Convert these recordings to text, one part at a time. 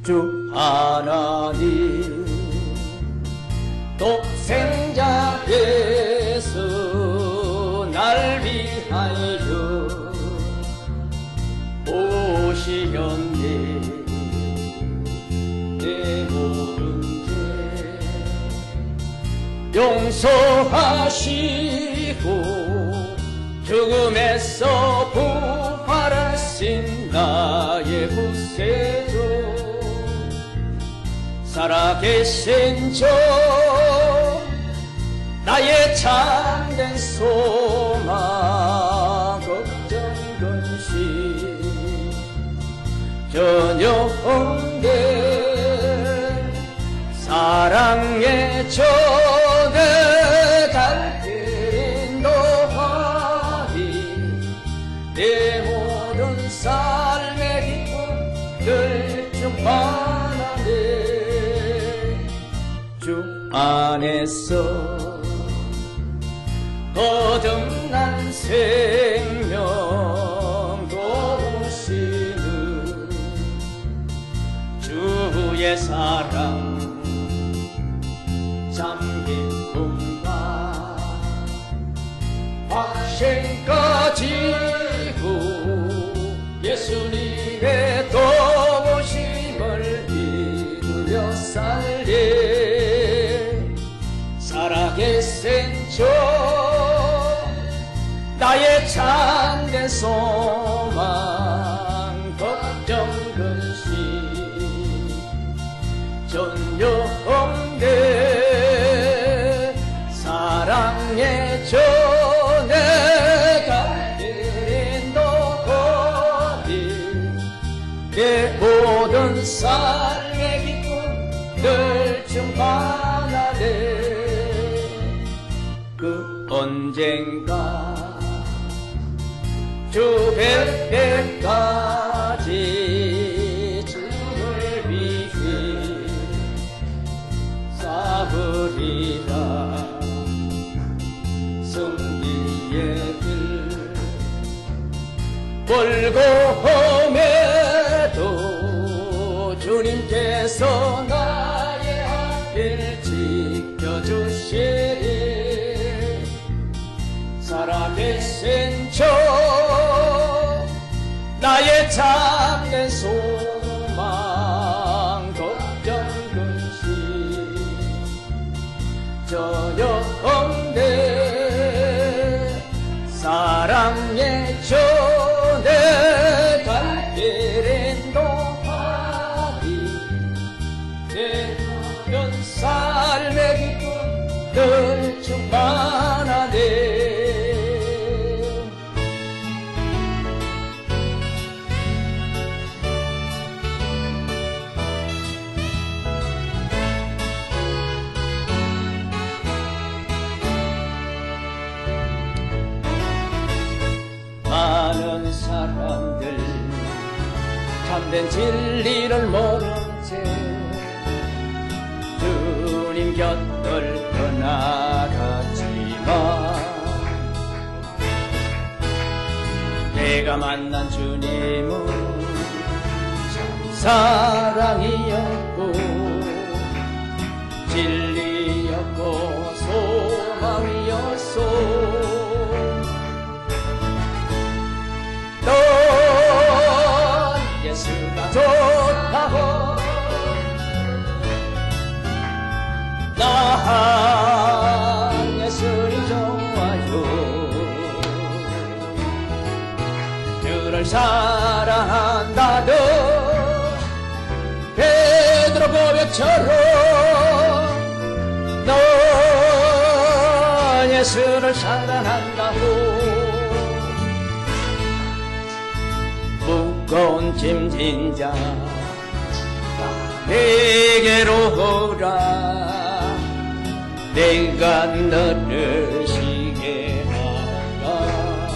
주 하나님 독생자 예수 날 위하여 오시렸네. 내 모든 죄 용서하시고 죽음에서 부활하신 나의 구세주 살아계신 주 나의 참된 소망 걱정 근심 전혀 없네. 사랑의 전에 갈 길 인도하리. 내 모든 삶의 기쁨 늘 충만하네. 주 안에서 거듭난 생명 도우시는 주의 사랑 참 기쁨과 확신 가지고 예수님의 도우심을 믿으며 살리. 살아계신 주 나의 참된 소망 걱정 근심 전혀 없네. 사랑의 주 내가 인도하리. 내 모든 삶의 기쁨 늘 충만하네. 그 언젠가 주 뵐 때까지 주를 위해 싸우리라. 승리의 길 멀고 험해도 주님께서 나의 앞길 지켜주시리. 살아계신 주 나의 참된 소망 걱정 근심 전혀 없네. 사랑의 주 내 갈 길 인도하리. 내 모든 삶의 기쁨 늘 충만하네. 많은 사람들 참된 진리를 모른 채 주님 곁을 떠나갔지만 내가 만난 주님은 참 사랑이었고 진리였고 소망이었소. 넌 예수가 좋다고 난 예수님 좋아요. 주를 사랑한다던 베드로 고백처럼 넌 예수를 사랑한다고. 무거운 짐진 자 내게로 오라. 내가 너를 쉬게 하라.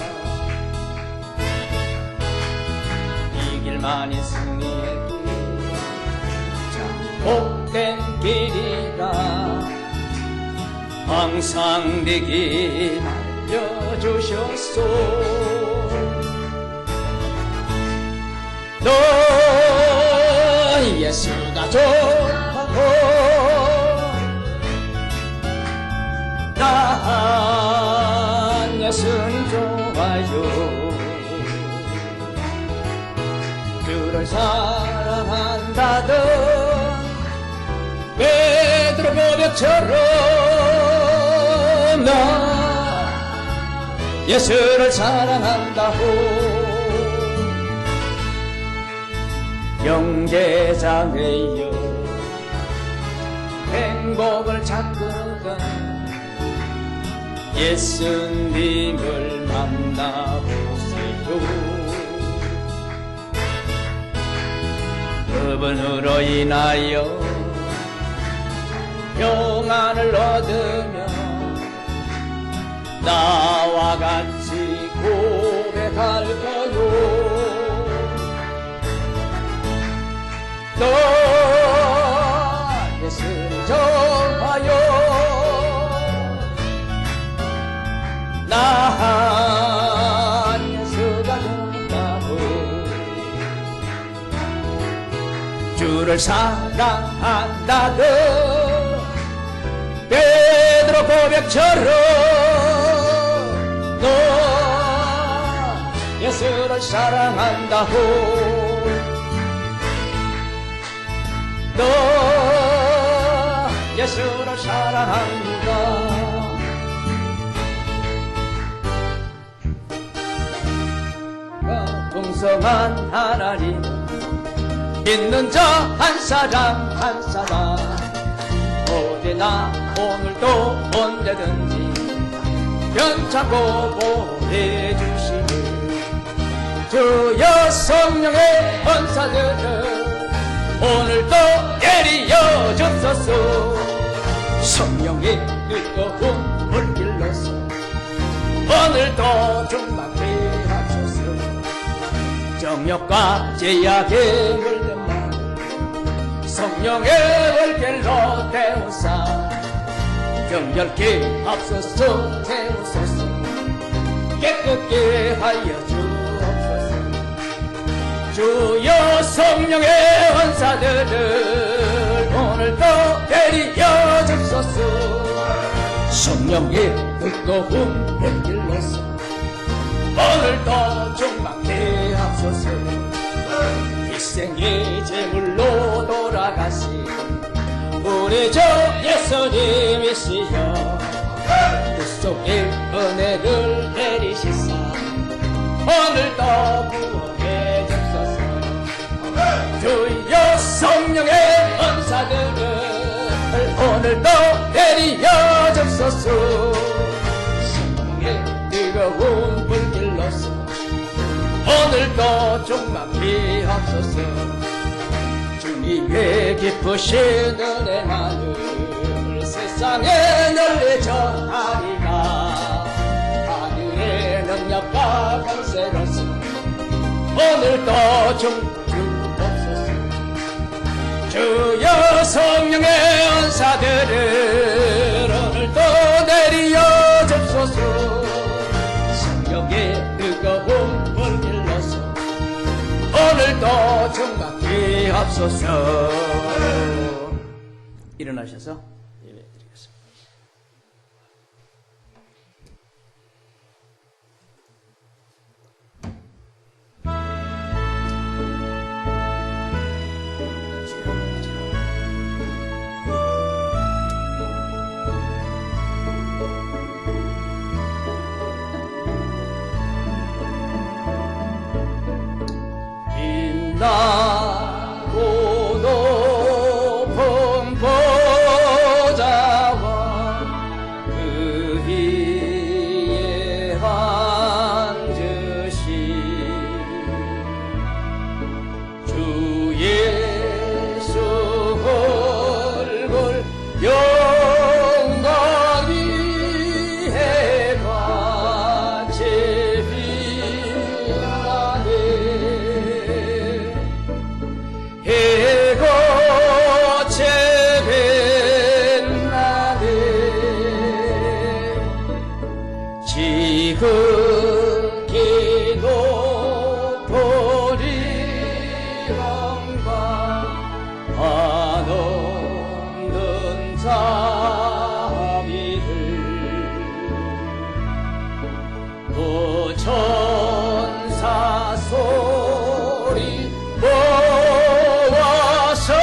이 길만이 승리의 길 참 복된 길이라. 항상 내게 알려주셨소. 너 예수 것은 좋아요. 주를 사랑한다던 베드로 고백처럼 나 예수를 사랑한다고. 영제장에여 행복을 찾거든 예수님을 만나보세요. 그분으로 인하여 평안을 얻으며 나와 같이 고백할 거요. 너 예수를 좋아요. 나 예수가 좋다고. 주를 사랑한다던 베드로 고백처럼 너 예수를 사랑한다고. 너 예수를 사랑합니다. 풍성한 하나님 믿는 자 한 사람 한 사람 어디나 오늘도 언제든지 편찮고 보내주시니 주여 성령의 은사들을 오늘도 내리여 주소서. 성령의 뜨거운 불길로서 오늘도 충만케 하소서. 정욕과 제약에 물든 마음 성령의 불길로 태우사 정결케 앞서서 태우소서. 깨끗게 하여 주옵소서. 주여 성령의 은사들을 오늘도 내리여 주소서. 성령의 뜨거운 불길로서 오늘도 충만케 하소서. 일생의 제물로 돌아가신 우리 주 예수님이시여 그 속에 은혜를 내리시사 오늘도 구원해 주소서. 주여 성령의 은사들을 오늘도 내리여 주소서. 성령의 뜨거운 불길로서 오늘도 충만케 하소서. 주님의 기쁘신 은혜만을 세상에 널리 전하리라. 하늘의 능력과 권세로서 오늘도 주옵소서. 주여 성령의 은사들을 오늘도 내리어 주소서. 성령의 뜨거운 불길로서 오늘도 충만케 하소서. 일어나셔서 예배드리겠습니다. 빛나고 높은 보좌와 그 위에 앉으신 주 예수 얼굴 영광 위에 같이 빛나네. 천사 소리 모아서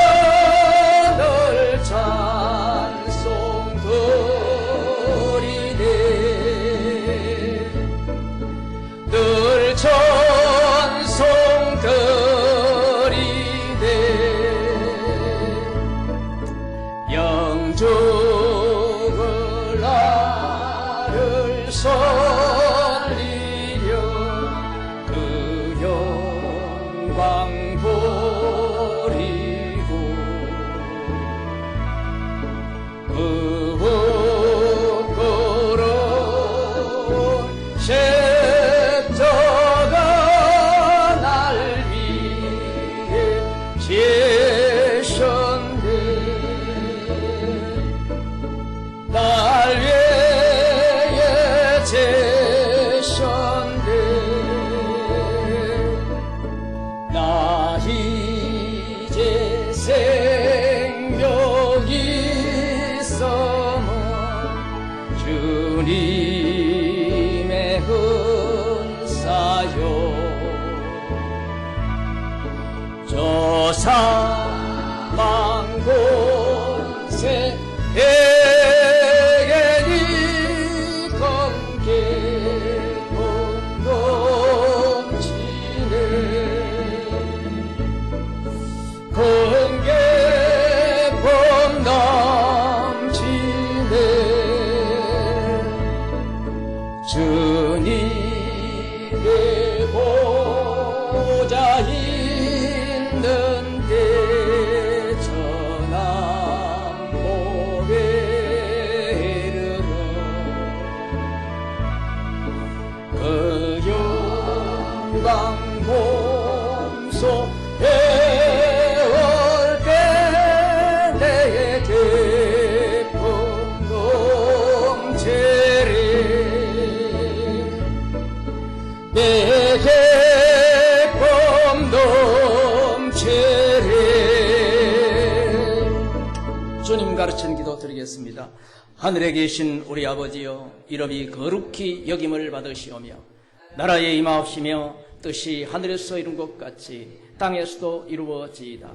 늘 찬송 드리네. 늘 찬송 드리네. 영적을 나를 살리려 그 영광 버리고 그 부끄러운 십자가 날 위해 지셨네. 날 위해 제셨네. 나 이제 생명이 있어머 주님의 은사요. 저 사망 권세 에게니 검게끔 넘치네. 검게끔 넘치네. 주님의 보좌 있는데 전함복에 이르러 그 영광 몸소에 올 때 내게 기쁨 넘치리. 내게 기쁨 넘치리. 주님 가르친 기도 드리겠습니다. 하늘에 계신 우리 아버지여, 이름이 거룩히 여김을 받으시오며 나라에 임하옵시며 뜻이 하늘에서 이룬 것 같이 땅에서도 이루어지이다.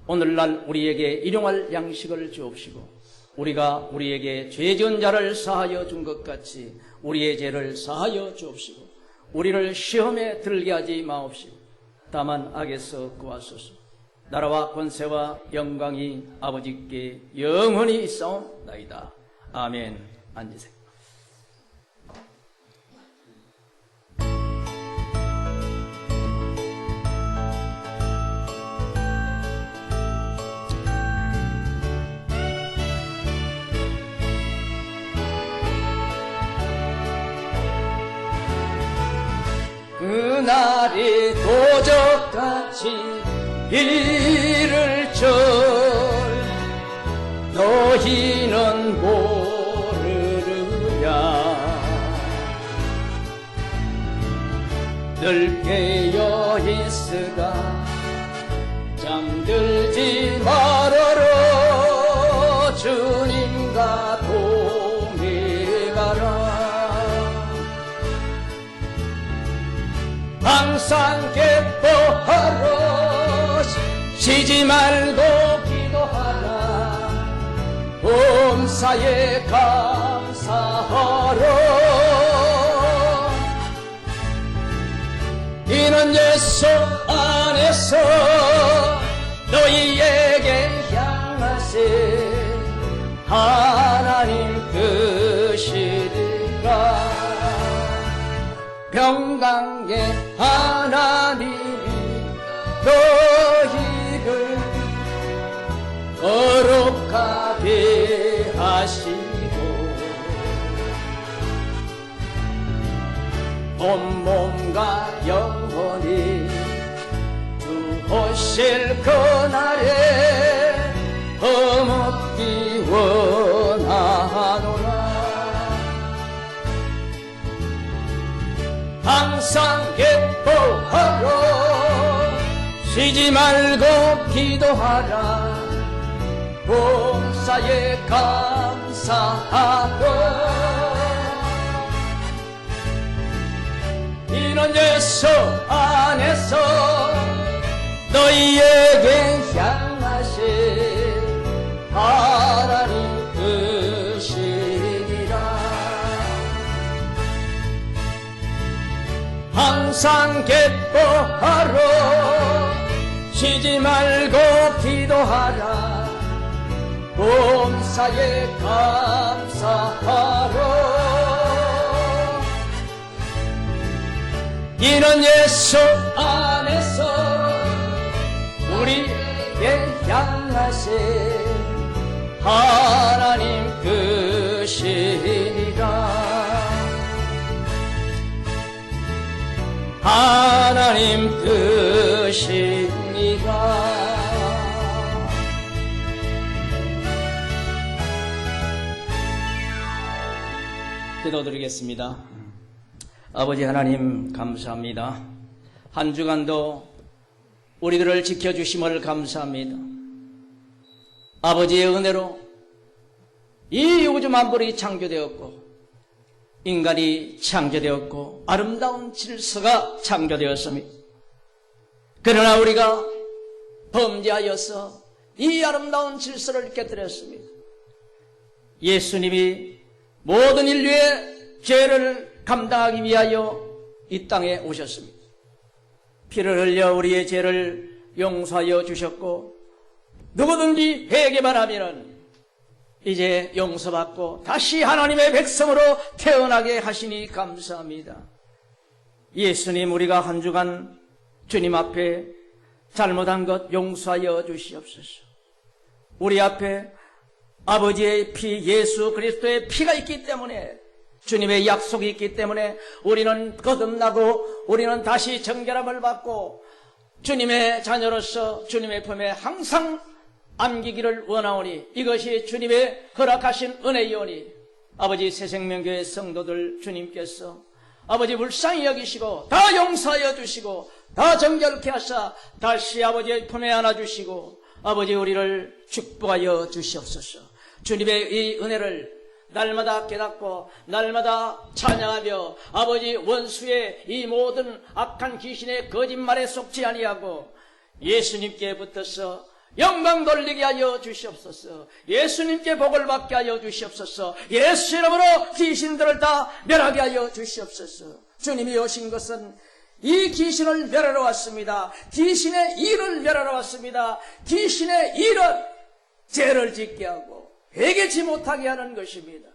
오늘날 우리에게 일용할 양식을 주옵시고 우리가 우리에게 죄 지은 자를 사하여 준 것 같이 우리의 죄를 사하여 주옵시고 우리를 시험에 들게 하지 마옵시고 다만 악에서 구하소서. 나라와 권세와 영광이 아버지께 영원히 있사옵나이다. 아멘. 앉으세요. 그날이 도적같이 이를 줄 너희는 모르느냐. 늘 깨어 있으라 잠들지 말아라. 주님과 동행하라. 항상 기뻐하라. 쉬지 말고 기도하라. 범사에 감사하라. 이는 예수 안에서 너희에게 향하세 하나님 뜻이니라. 평강의 하나님이 너희를 거룩하게 하시고 온몸과 영혼이 주오실 그날에 흠없기 원하노라. 항상 기뻐하라. 쉬지 말고 기도하라. 범사에 감사하라. 이런 예수 안에서 너희에게 향하신 하나님 뜻이니라. 항상 기뻐하러 쉬지 말고 기도하라. 범사에 감사하러 이는 예수 안에서 우리에게 향하신 하나님 뜻이니라. 하나님 뜻이니라. 기도드리겠습니다. 아버지 하나님 감사합니다. 한 주간도 우리들을 지켜주심을 감사합니다. 아버지의 은혜로 이 우주 만물이 창조되었고 인간이 창조되었고 아름다운 질서가 창조되었습니다. 그러나 우리가 범죄하여서 이 아름다운 질서를 깨뜨렸습니다. 예수님이 모든 인류의 죄를 감당하기 위하여 이 땅에 오셨습니다. 피를 흘려 우리의 죄를 용서하여 주셨고 누구든지 회개만 하면 이제 용서받고 다시 하나님의 백성으로 태어나게 하시니 감사합니다. 예수님, 우리가 한 주간 주님 앞에 잘못한 것 용서하여 주시옵소서. 우리 앞에 아버지의 피, 예수 그리스도의 피가 있기 때문에, 주님의 약속이 있기 때문에 우리는 거듭나고 우리는 다시 정결함을 받고 주님의 자녀로서 주님의 품에 항상 안기기를 원하오니 이것이 주님의 허락하신 은혜이오니 아버지 새생명교회 성도들 주님께서 아버지 불쌍히 여기시고 다 용서하여 주시고 다 정결케 하사 다시 아버지의 품에 안아주시고 아버지 우리를 축복하여 주시옵소서. 주님의 이 은혜를 날마다 깨닫고 날마다 찬양하며 아버지 원수의 이 모든 악한 귀신의 거짓말에 속지 아니하고 예수님께 붙어서 영광 돌리게 하여 주시옵소서. 예수님께 복을 받게 하여 주시옵소서. 예수 이름으로 귀신들을 다 멸하게 하여 주시옵소서. 주님이 오신 것은 이 귀신을 멸하러 왔습니다. 귀신의 일을 멸하러 왔습니다. 귀신의 일은 죄를 짓게 하고 회개치 못하게 하는 것입니다.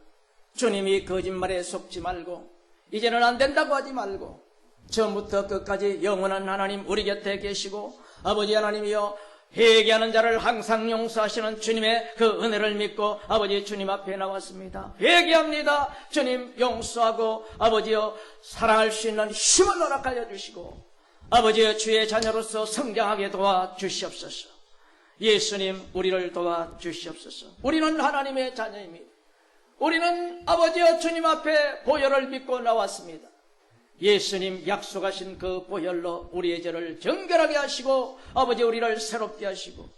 주님이 거짓말에 속지 말고 이제는 안 된다고 하지 말고 처음부터 끝까지 영원한 하나님 우리 곁에 계시고 아버지 하나님이여 회개하는 자를 항상 용서하시는 주님의 그 은혜를 믿고 아버지 주님 앞에 나왔습니다. 회개합니다. 주님 용서하고 아버지여 사랑할 수 있는 힘을 허락하여 주시고 아버지여 주의 자녀로서 성장하게 도와주시옵소서. 예수님 우리를 도와주시옵소서. 우리는 하나님의 자녀입니다. 우리는 아버지여 주님 앞에 보혈을 믿고 나왔습니다. 예수님 약속하신 그 보혈로 우리의 죄를 정결하게 하시고 아버지 우리를 새롭게 하시고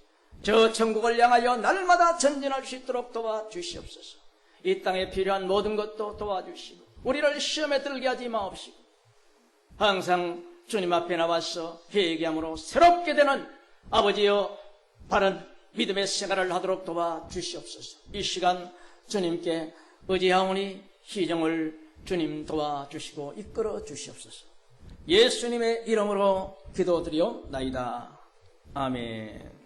저 천국을 향하여 날마다 전진할 수 있도록 도와주시옵소서. 이 땅에 필요한 모든 것도 도와주시고 우리를 시험에 들게 하지 마옵시고 항상 주님 앞에 나와서 회개함으로 새롭게 되는 아버지여 바른 믿음의 생활을 하도록 도와주시옵소서. 이 시간 주님께 의지하오니 희정을 주님 도와주시고 이끌어 주시옵소서. 예수님의 이름으로 기도드리옵나이다. 아멘.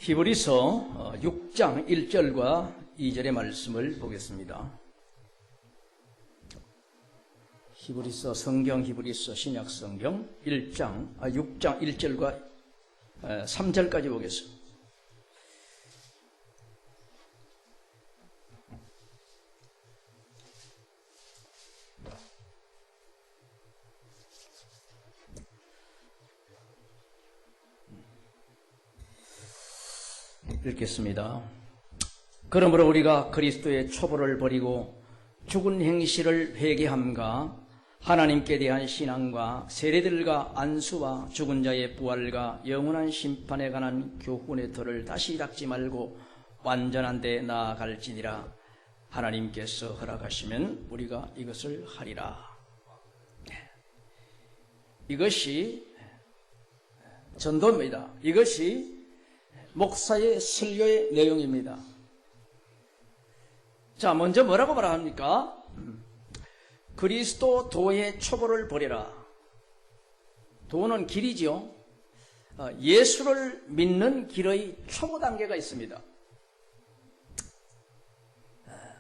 히브리서 6장 1절과 2절의 말씀을 보겠습니다. 히브리서 성경 히브리서 신약 성경 6장 1절과 3절까지 보겠습니다. 읽겠습니다. 그러므로 우리가 그리스도의 초보를 버리고 죽은 행실을 회개함과 하나님께 대한 신앙과 세례들과 안수와 죽은 자의 부활과 영원한 심판에 관한 교훈의 터를 다시 닦지 말고 완전한 데 나아갈지니라. 하나님께서 허락하시면 우리가 이것을 하리라. 이것이 전도입니다. 이것이 목사의 설교의 내용입니다. 자, 먼저 뭐라고 말합니까? 그리스도 도의 초보를 버려라. 도는 길이죠. 예수를 믿는 길의 초보 단계가 있습니다.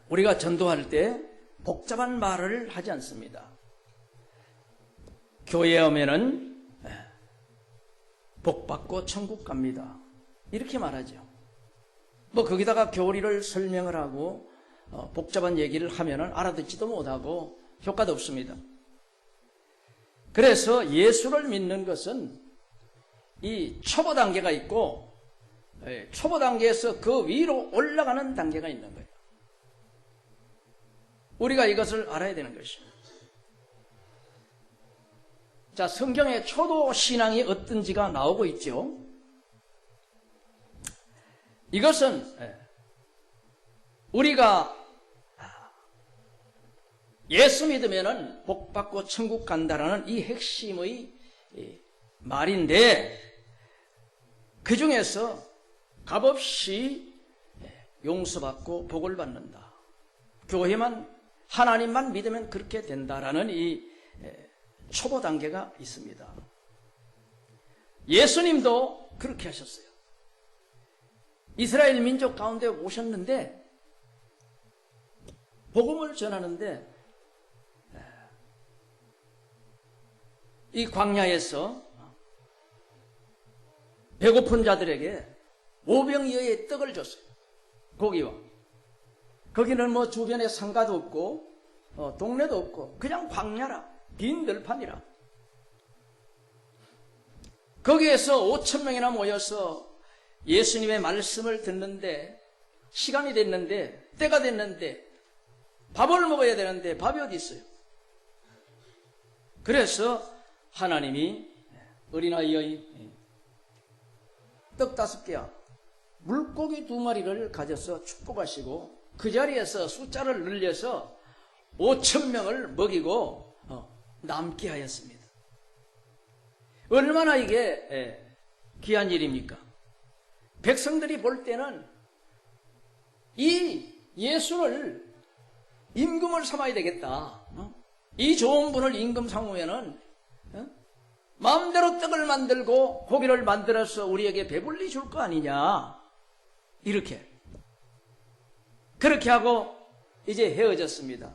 우리가 전도할 때 복잡한 말을 하지 않습니다. 교회에 오면은 복 받고 천국 갑니다. 이렇게 말하죠. 뭐 거기다가 교리를 설명을 하고 복잡한 얘기를 하면은 알아듣지도 못하고 효과도 없습니다. 그래서 예수를 믿는 것은 이 초보 단계가 있고 초보 단계에서 그 위로 올라가는 단계가 있는 거예요. 우리가 이것을 알아야 되는 것입니다. 자, 성경에 초도 신앙이 어떤지가 나오고 있죠. 이것은 우리가 예수 믿으면은 복 받고 천국 간다라는 이 핵심의 말인데, 그 중에서 값없이 용서받고 복을 받는다. 교회만 하나님만 믿으면 그렇게 된다라는 이 초보 단계가 있습니다. 예수님도 그렇게 하셨어요. 이스라엘 민족 가운데 오셨는데 복음을 전하는데 이 광야에서 배고픈 자들에게 5병이어의 떡을 줬어요. 고기와. 거기는 뭐 주변에 상가도 없고 동네도 없고 그냥 광야라. 빈 들판이라. 거기에서 5,000명이나 모여서 예수님의 말씀을 듣는데 시간이 됐는데 때가 됐는데 밥을 먹어야 되는데 밥이 어디 있어요? 그래서 하나님이 어린아이의 떡 5개와 물고기 2마리를 가져서 축복하시고 그 자리에서 숫자를 늘려서 5,000명을 먹이고 남게 하였습니다. 얼마나 이게 귀한 일입니까? 백성들이 볼 때는 이 예수를 임금을 삼아야 되겠다. 이 좋은 분을 임금 삼으면은 마음대로 떡을 만들고 고기를 만들어서 우리에게 배불리 줄 거 아니냐. 이렇게. 그렇게 하고 이제 헤어졌습니다.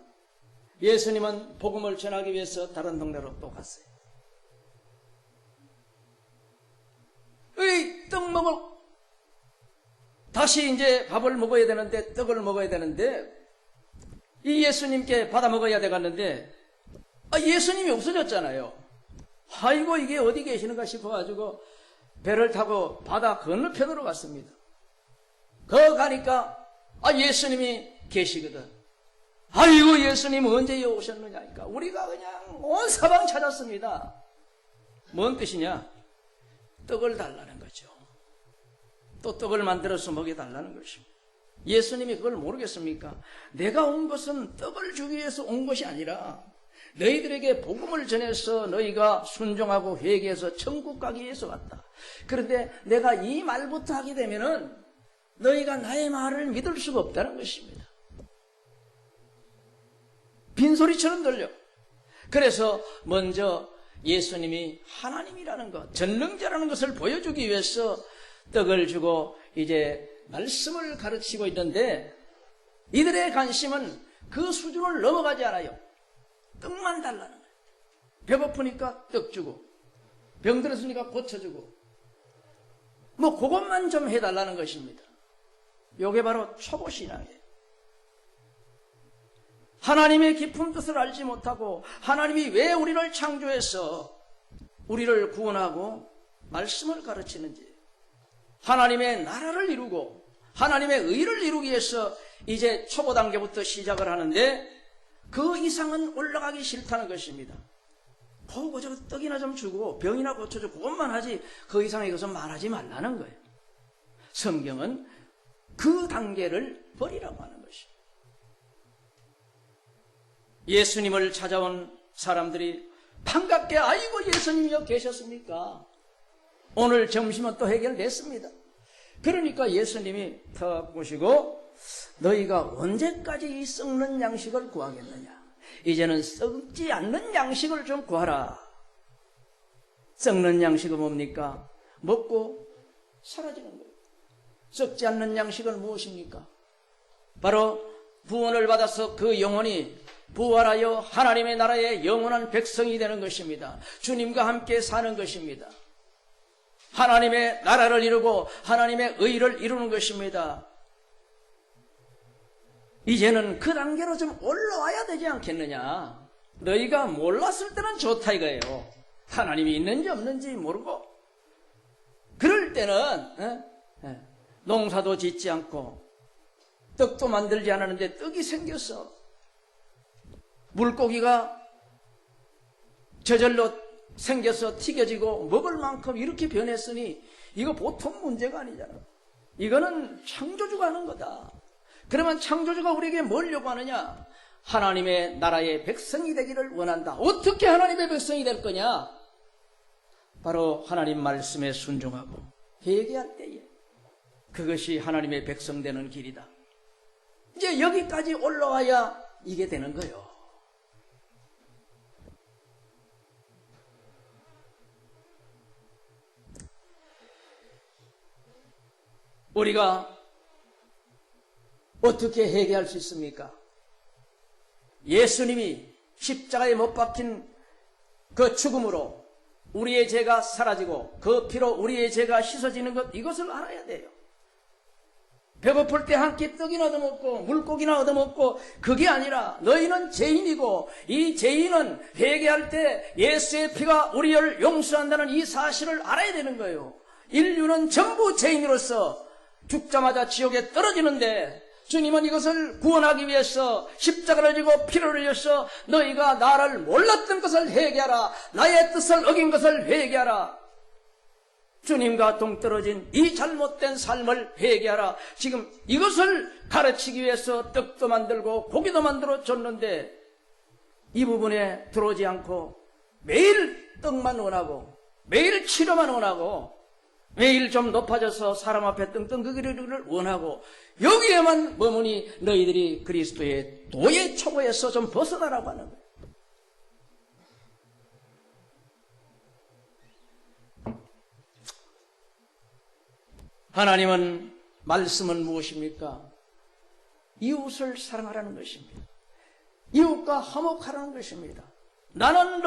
예수님은 복음을 전하기 위해서 다른 동네로 또 갔어요. 떡 먹을 다시 이제 밥을 먹어야 되는데 떡을 먹어야 되는데 이 예수님께 받아 먹어야 되겠는데 예수님이 없어졌잖아요. 아이고 이게 어디 계시는가 싶어가지고 배를 타고 바다 건너편으로 갔습니다. 거 가니까 예수님이 계시거든. 아이고 예수님 언제 오셨느냐니까 우리가 그냥 온 사방 찾았습니다. 뭔 뜻이냐? 떡을 달라는 거죠. 또 떡을 만들어서 먹여달라는 것입니다. 예수님이 그걸 모르겠습니까? 내가 온 것은 떡을 주기 위해서 온 것이 아니라 너희들에게 복음을 전해서 너희가 순종하고 회개해서 천국 가기 위해서 왔다. 그런데 내가 이 말부터 하게 되면은 너희가 나의 말을 믿을 수가 없다는 것입니다. 빈소리처럼 들려. 그래서 먼저 예수님이 하나님이라는 것, 전능자라는 것을 보여주기 위해서 떡을 주고 이제 말씀을 가르치고 있는데 이들의 관심은 그 수준을 넘어가지 않아요. 떡만 달라는 거예요. 배고프니까 떡 주고 병 들었으니까 고쳐주고 뭐 그것만 좀 해달라는 것입니다. 이게 바로 초보신앙이에요. 하나님의 깊은 뜻을 알지 못하고 하나님이 왜 우리를 창조해서 우리를 구원하고 말씀을 가르치는지 하나님의 나라를 이루고 하나님의 의를 이루기 위해서 이제 초보 단계부터 시작을 하는데 그 이상은 올라가기 싫다는 것입니다. 보고 저 떡이나 좀 주고 병이나 고쳐주고 그것만 하지 그 이상의 것은 말하지 말라는 거예요. 성경은 그 단계를 버리라고 하는 것입니다. 예수님을 찾아온 사람들이 반갑게 아이고 예수님이 여기 계셨습니까? 오늘 점심은 또 해결됐습니다. 그러니까 예수님이 턱 보시고 너희가 언제까지 이 썩는 양식을 구하겠느냐? 이제는 썩지 않는 양식을 좀 구하라. 썩는 양식은 뭡니까? 먹고 사라지는 거예요. 썩지 않는 양식은 무엇입니까? 바로 구원을 받아서 그 영혼이 부활하여 하나님의 나라의 영원한 백성이 되는 것입니다. 주님과 함께 사는 것입니다. 하나님의 나라를 이루고 하나님의 의를 이루는 것입니다. 이제는 그 단계로 좀 올라와야 되지 않겠느냐. 너희가 몰랐을 때는 좋다 이거예요. 하나님이 있는지 없는지 모르고 그럴 때는 농사도 짓지 않고 떡도 만들지 않았는데 떡이 생겼어. 물고기가 저절로 생겨서 튀겨지고 먹을 만큼 이렇게 변했으니 이거 보통 문제가 아니잖아. 이거는 창조주가 하는 거다. 그러면 창조주가 우리에게 뭘 요구하느냐? 하나님의 나라의 백성이 되기를 원한다. 어떻게 하나님의 백성이 될 거냐? 바로 하나님 말씀에 순종하고 회개할 때에 그것이 하나님의 백성 되는 길이다. 이제 여기까지 올라와야 이게 되는 거예요. 우리가 어떻게 회개할 수 있습니까? 예수님이 십자가에 못 박힌 그 죽음으로 우리의 죄가 사라지고 그 피로 우리의 죄가 씻어지는 것, 이것을 알아야 돼요. 배고플 때 한 끼 떡이나 얻어먹고 물고기나 얻어먹고 그게 아니라 너희는 죄인이고 이 죄인은 회개할 때 예수의 피가 우리를 용서한다는 이 사실을 알아야 되는 거예요. 인류는 전부 죄인으로서 죽자마자 지옥에 떨어지는데 주님은 이것을 구원하기 위해서 십자가를 지고 피를 흘려서 너희가 나를 몰랐던 것을 회개하라. 나의 뜻을 어긴 것을 회개하라. 주님과 동떨어진 이 잘못된 삶을 회개하라. 지금 이것을 가르치기 위해서 떡도 만들고 고기도 만들어 줬는데 이 부분에 들어오지 않고 매일 떡만 원하고 매일 치료만 원하고 매일 좀 높아져서 사람 앞에 떵떵거리기를 원하고 여기에만 머무니 너희들이 그리스도의 도의 초보에서 좀 벗어나라고 하는 거예요. 하나님은 말씀은 무엇입니까? 이웃을 사랑하라는 것입니다. 이웃과 화목하라는 것입니다. 나는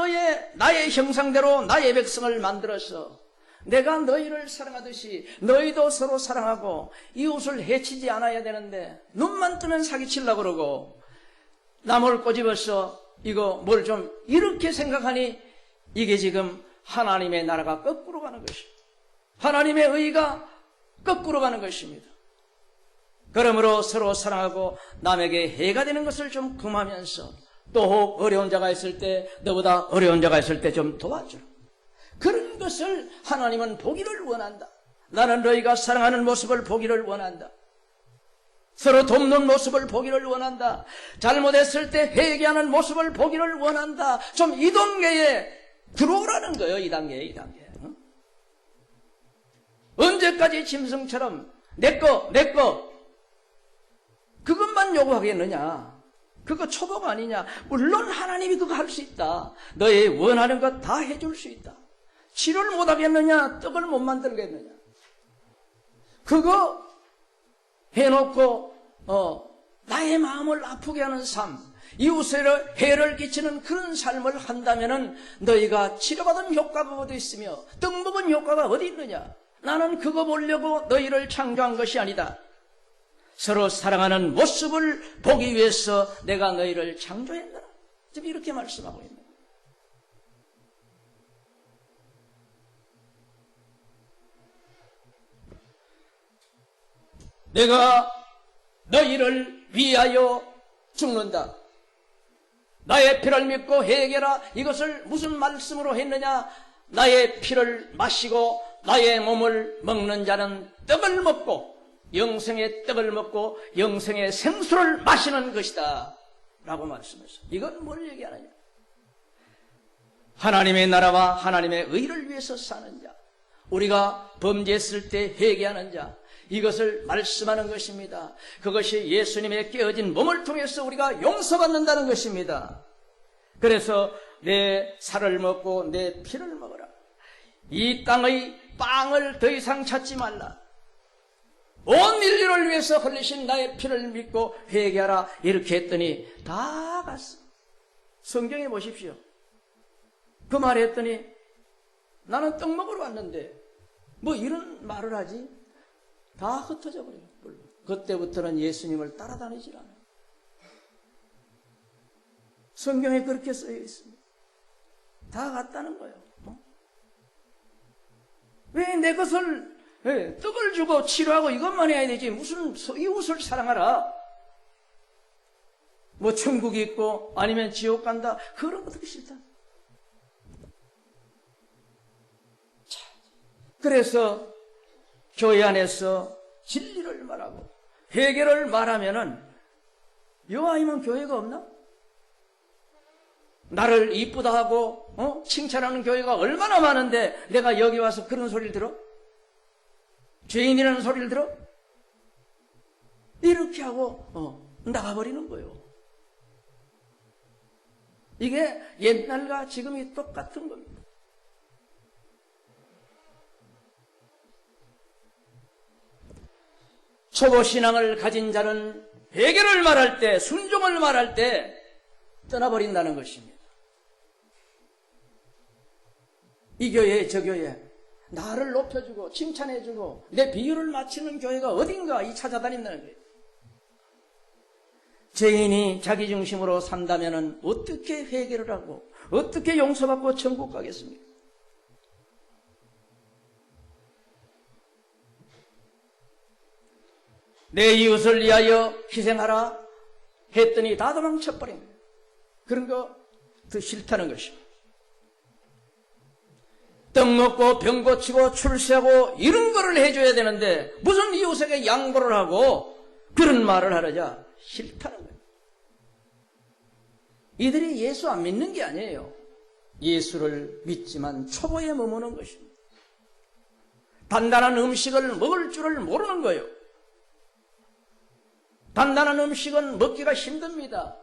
나의 형상대로 나의 백성을 만들어서 내가 너희를 사랑하듯이 너희도 서로 사랑하고 이웃을 해치지 않아야 되는데 눈만 뜨면 사기치려고 그러고 남을 꼬집어서 이거 뭘 좀 이렇게 생각하니 이게 지금 하나님의 나라가 거꾸로 가는 것입니다. 하나님의 의가 거꾸로 가는 것입니다. 그러므로 서로 사랑하고 남에게 해가 되는 것을 좀 금하면서 또 혹 어려운 자가 있을 때 너보다 어려운 자가 있을 때 좀 도와주라. 그런 것을 하나님은 보기를 원한다. 나는 너희가 사랑하는 모습을 보기를 원한다. 서로 돕는 모습을 보기를 원한다. 잘못했을 때 회개하는 모습을 보기를 원한다. 좀 이 단계에 들어오라는 거예요. 이 단계에. 언제까지 짐승처럼 내꺼 그것만 요구하겠느냐? 그거 초보가 아니냐? 물론 하나님이 그거 할 수 있다. 너의 원하는 것 다 해줄 수 있다. 치료를 못하겠느냐? 떡을 못 만들겠느냐? 그거 해놓고 나의 마음을 아프게 하는 삶, 이웃에 해를 끼치는 그런 삶을 한다면은 너희가 치료받은 효과가 어디 있으며 떡 먹은 효과가 어디 있느냐? 나는 그거 보려고 너희를 창조한 것이 아니다. 서로 사랑하는 모습을 보기 위해서 내가 너희를 창조했다. 지금 이렇게 말씀하고 있는 거예요. 내가 너희를 위하여 죽는다. 나의 피를 믿고 회개라. 이것을 무슨 말씀으로 했느냐? 나의 피를 마시고 나의 몸을 먹는 자는 떡을 먹고 영생의 떡을 먹고 영생의 생수를 마시는 것이다 라고 말씀했어요. 이건 뭘 얘기하느냐? 하나님의 나라와 하나님의 의를 위해서 사는 자, 우리가 범죄했을 때 회개하는 자, 이것을 말씀하는 것입니다. 그것이 예수님의 깨어진 몸을 통해서 우리가 용서받는다는 것입니다. 그래서 내 살을 먹고 내 피를 먹어라. 이 땅의 빵을 더 이상 찾지 말라. 온 인류를 위해서 흘리신 나의 피를 믿고 회개하라. 이렇게 했더니 다 갔어. 성경에 보십시오. 그 말 했더니 나는 떡 먹으러 왔는데 뭐 이런 말을 하지? 다 흩어져 버려요. 그때부터는 예수님을 따라다니질 않아요. 성경에 그렇게 쓰여 있습니다. 다 갔다는 거예요. 왜 내 것을 떡을 주고 치료하고 이것만 해야 되지 무슨 이웃을 사랑하라. 뭐 천국이 있고 아니면 지옥 간다. 그런 것들이 싫다. 자, 그래서 교회 안에서 진리를 말하고 회개를 말하면은 요아이면 교회가 없나? 나를 이쁘다 하고 칭찬하는 교회가 얼마나 많은데 내가 여기 와서 그런 소리를 들어? 죄인이라는 소리를 들어? 이렇게 하고 나가버리는 거예요. 이게 옛날과 지금이 똑같은 겁니다. 초보신앙을 가진 자는 회개를 말할 때, 순종을 말할 때 떠나버린다는 것입니다. 이 교회, 저 교회, 나를 높여주고 칭찬해주고 내 비유를 맞추는 교회가 어딘가 이 찾아다닌다는 거예요. 죄인이 자기 중심으로 산다면 어떻게 회개를 하고 어떻게 용서받고 천국 가겠습니까? 내 이웃을 위하여 희생하라 했더니 다 도망쳐버린 거예요. 그런 거 더 싫다는 것입니다. 떡 먹고 병 고치고 출세하고 이런 거를 해줘야 되는데 무슨 이웃에게 양보를 하고 그런 말을 하려자 싫다는 거예요. 이들이 예수 안 믿는 게 아니에요. 예수를 믿지만 초보에 머무는 것입니다. 단단한 음식을 먹을 줄을 모르는 거예요. 단단한 음식은 먹기가 힘듭니다.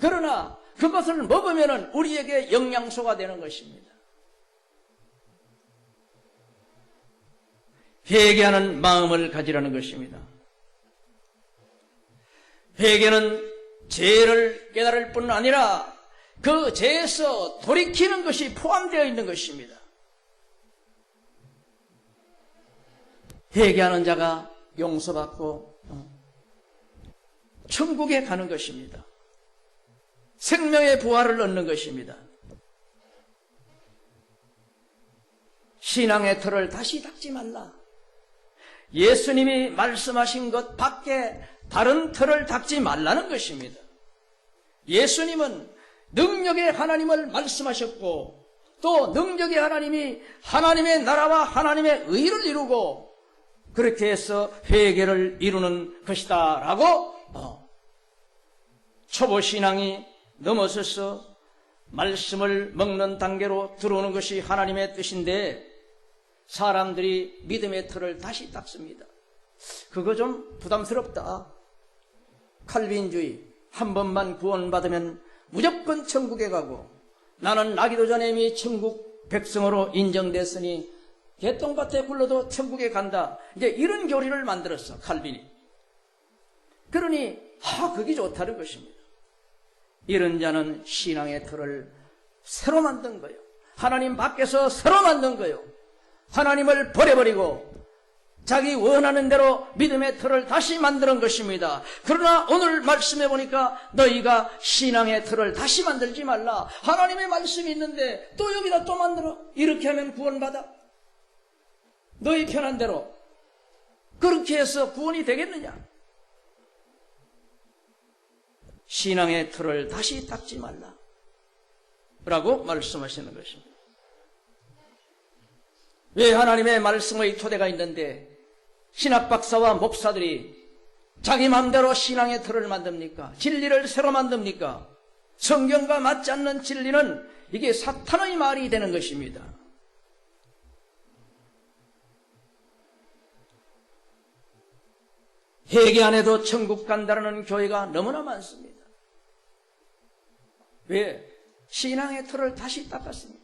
그러나 그것을 먹으면 우리에게 영양소가 되는 것입니다. 회개하는 마음을 가지라는 것입니다. 회개는 죄를 깨달을 뿐 아니라 그 죄에서 돌이키는 것이 포함되어 있는 것입니다. 회개하는 자가 용서받고 천국에 가는 것입니다. 생명의 부활을 얻는 것입니다. 신앙의 틀을 다시 닦지 말라. 예수님이 말씀하신 것 밖에 다른 틀을 닦지 말라는 것입니다. 예수님은 능력의 하나님을 말씀하셨고 또 능력의 하나님이 하나님의 나라와 하나님의 의를 이루고 그렇게 해서 회개를 이루는 것이다 라고 초보신앙이 넘어서서 말씀을 먹는 단계로 들어오는 것이 하나님의 뜻인데 사람들이 믿음의 틀을 다시 닦습니다. 그거 좀 부담스럽다. 칼빈주의, 한 번만 구원받으면 무조건 천국에 가고 나는 나기도 전에 이미 천국 백성으로 인정됐으니 개똥밭에 굴러도 천국에 간다. 이제 이런 교리를 만들었어, 칼빈이. 그러니 그게 좋다는 것입니다. 이런 자는 신앙의 틀을 새로 만든 거예요. 하나님 밖에서 새로 만든 거예요. 하나님을 버려버리고 자기 원하는 대로 믿음의 틀을 다시 만드는 것입니다. 그러나 오늘 말씀해 보니까 너희가 신앙의 틀을 다시 만들지 말라. 하나님의 말씀이 있는데 또 여기다 또 만들어. 이렇게 하면 구원받아. 너희 편한 대로. 그렇게 해서 구원이 되겠느냐? 신앙의 틀을 다시 닦지 말라 라고 말씀하시는 것입니다. 왜 하나님의 말씀의 토대가 있는데 신학 박사와 목사들이 자기 마음대로 신앙의 틀을 만듭니까? 진리를 새로 만듭니까? 성경과 맞지 않는 진리는 이게 사탄의 말이 되는 것입니다. 회개 안 해도 천국 간다는 교회가 너무나 많습니다. 왜? 신앙의 틀을 다시 닦았습니다.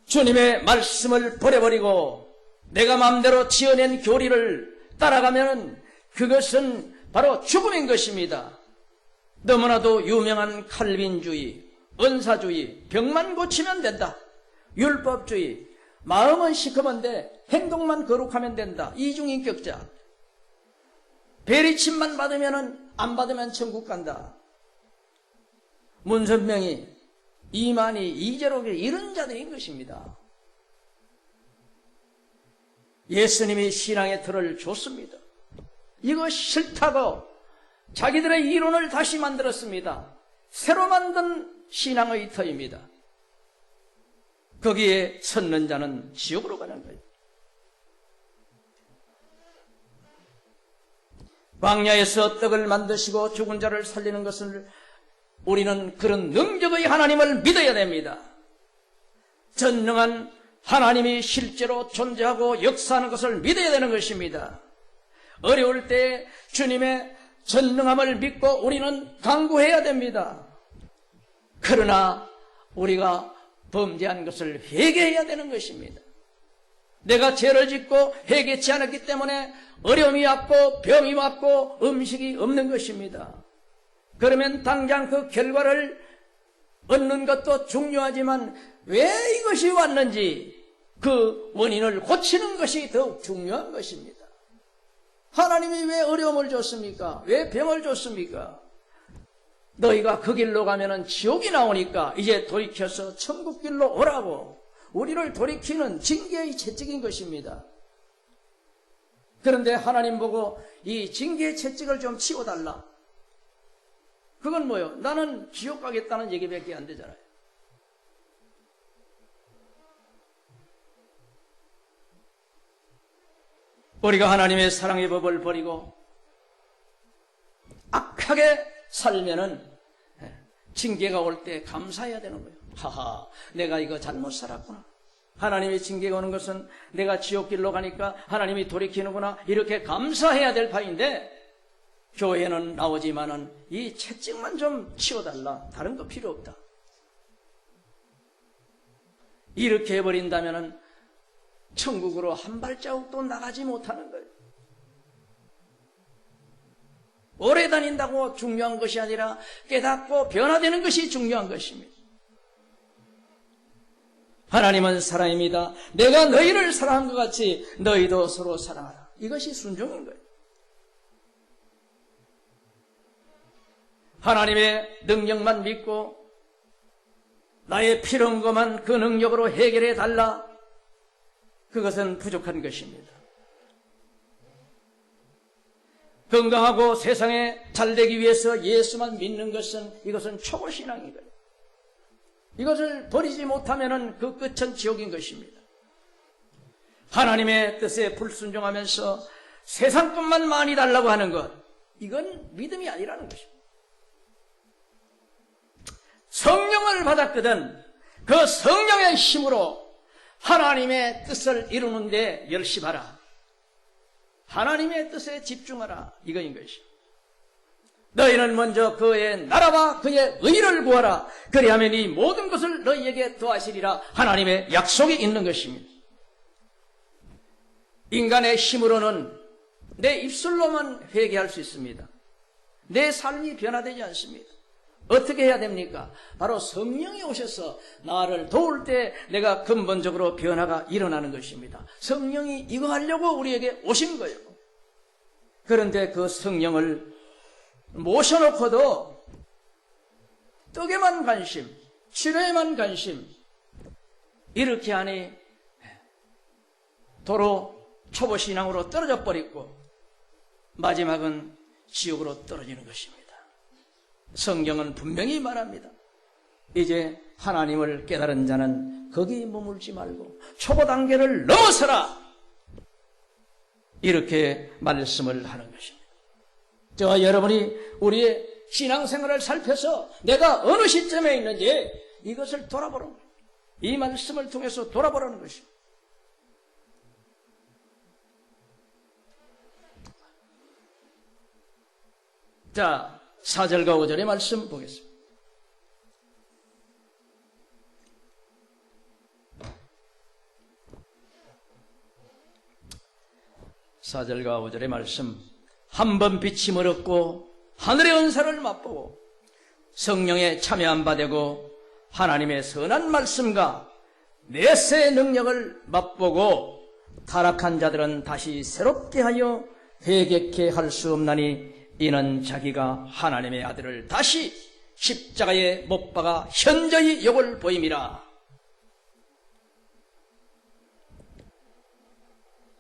주님의 말씀을 버려버리고 내가 마음대로 지어낸 교리를 따라가면 그것은 바로 죽음인 것입니다. 너무나도 유명한 칼빈주의, 은사주의, 병만 고치면 된다. 율법주의, 마음은 시커먼데 행동만 거룩하면 된다. 이중인격자. 베리침만 받으면 안 받으면 천국 간다. 문선명이, 이만희, 이재록이 이런 자들인 것입니다. 예수님이 신앙의 틀을 줬습니다. 이거 싫다고 자기들의 이론을 다시 만들었습니다. 새로 만든 신앙의 터입니다. 거기에 섰는 자는 지옥으로 가는 거예요. 광야에서 떡을 만드시고 죽은 자를 살리는 것을 우리는 그런 능력의 하나님을 믿어야 됩니다. 전능한 하나님이 실제로 존재하고 역사하는 것을 믿어야 되는 것입니다. 어려울 때 주님의 전능함을 믿고 우리는 간구해야 됩니다. 그러나 우리가 범죄한 것을 회개해야 되는 것입니다. 내가 죄를 짓고 회개치 않았기 때문에 어려움이 왔고 병이 왔고 음식이 없는 것입니다. 그러면 당장 그 결과를 얻는 것도 중요하지만 왜 이것이 왔는지 그 원인을 고치는 것이 더욱 중요한 것입니다. 하나님이 왜 어려움을 줬습니까? 왜 병을 줬습니까? 너희가 그 길로 가면은 지옥이 나오니까 이제 돌이켜서 천국 길로 오라고 우리를 돌이키는 징계의 채찍인 것입니다. 그런데 하나님 보고 이 징계의 채찍을 좀 치워달라. 그건 뭐예요? 나는 지옥 가겠다는 얘기밖에 안 되잖아요. 우리가 하나님의 사랑의 법을 버리고 악하게 살면은 징계가 올 때 감사해야 되는 거예요. 하하, 내가 이거 잘못 살았구나. 하나님의 징계가 오는 것은 내가 지옥길로 가니까 하나님이 돌이키는구나. 이렇게 감사해야 될 판인데 교회는 나오지만은 이 채찍만 좀 치워달라. 다른 거 필요 없다. 이렇게 해버린다면은 천국으로 한 발자국도 나가지 못하는 거예요. 오래 다닌다고 중요한 것이 아니라 깨닫고 변화되는 것이 중요한 것입니다. 하나님은 사랑입니다. 내가 너희를 사랑한 것 같이 너희도 서로 사랑하라. 이것이 순종인 거예요. 하나님의 능력만 믿고 나의 필요한 것만 그 능력으로 해결해 달라. 그것은 부족한 것입니다. 건강하고 세상에 잘되기 위해서 예수만 믿는 것은 이것은 초보신앙인 거예요. 이것을 버리지 못하면 그 끝은 지옥인 것입니다. 하나님의 뜻에 불순종하면서 세상 것만 많이 달라고 하는 것, 이건 믿음이 아니라는 것입니다. 성령을 받았거든 그 성령의 힘으로 하나님의 뜻을 이루는 데 열심하라. 하나님의 뜻에 집중하라. 이거인 것이죠. 너희는 먼저 그의 나라와 그의 의를 구하라. 그리하면 이 모든 것을 너희에게 더하시리라. 하나님의 약속이 있는 것입니다. 인간의 힘으로는 내 입술로만 회개할 수 있습니다. 내 삶이 변화되지 않습니다. 어떻게 해야 됩니까? 바로 성령이 오셔서 나를 도울 때 내가 근본적으로 변화가 일어나는 것입니다. 성령이 이거 하려고 우리에게 오신 거예요. 그런데 그 성령을 모셔놓고도 떡에만 관심, 치료에만 관심, 이렇게 하니 도로 초보신앙으로 떨어져 버리고 마지막은 지옥으로 떨어지는 것입니다. 성경은 분명히 말합니다. 이제 하나님을 깨달은 자는 거기 머물지 말고 초보 단계를 넘어서라, 이렇게 말씀을 하는 것입니다. 저와 여러분이 우리의 신앙생활을 살펴서 내가 어느 시점에 있는지 이것을 돌아보는 거예요. 이 말씀을 통해서 돌아보라는 것입니다. 자, 4절과 5절의 말씀 보겠습니다. 4절과 5절의 말씀. 한 번 빛이 멀었고 하늘의 은사를 맛보고 성령에 참여한 바 되고 하나님의 선한 말씀과 내세의 능력을 맛보고 타락한 자들은 다시 새롭게 하여 회개케 할 수 없나니 이는 자기가 하나님의 아들을 다시 십자가에 못 박아 현저히 욕을 보임이라.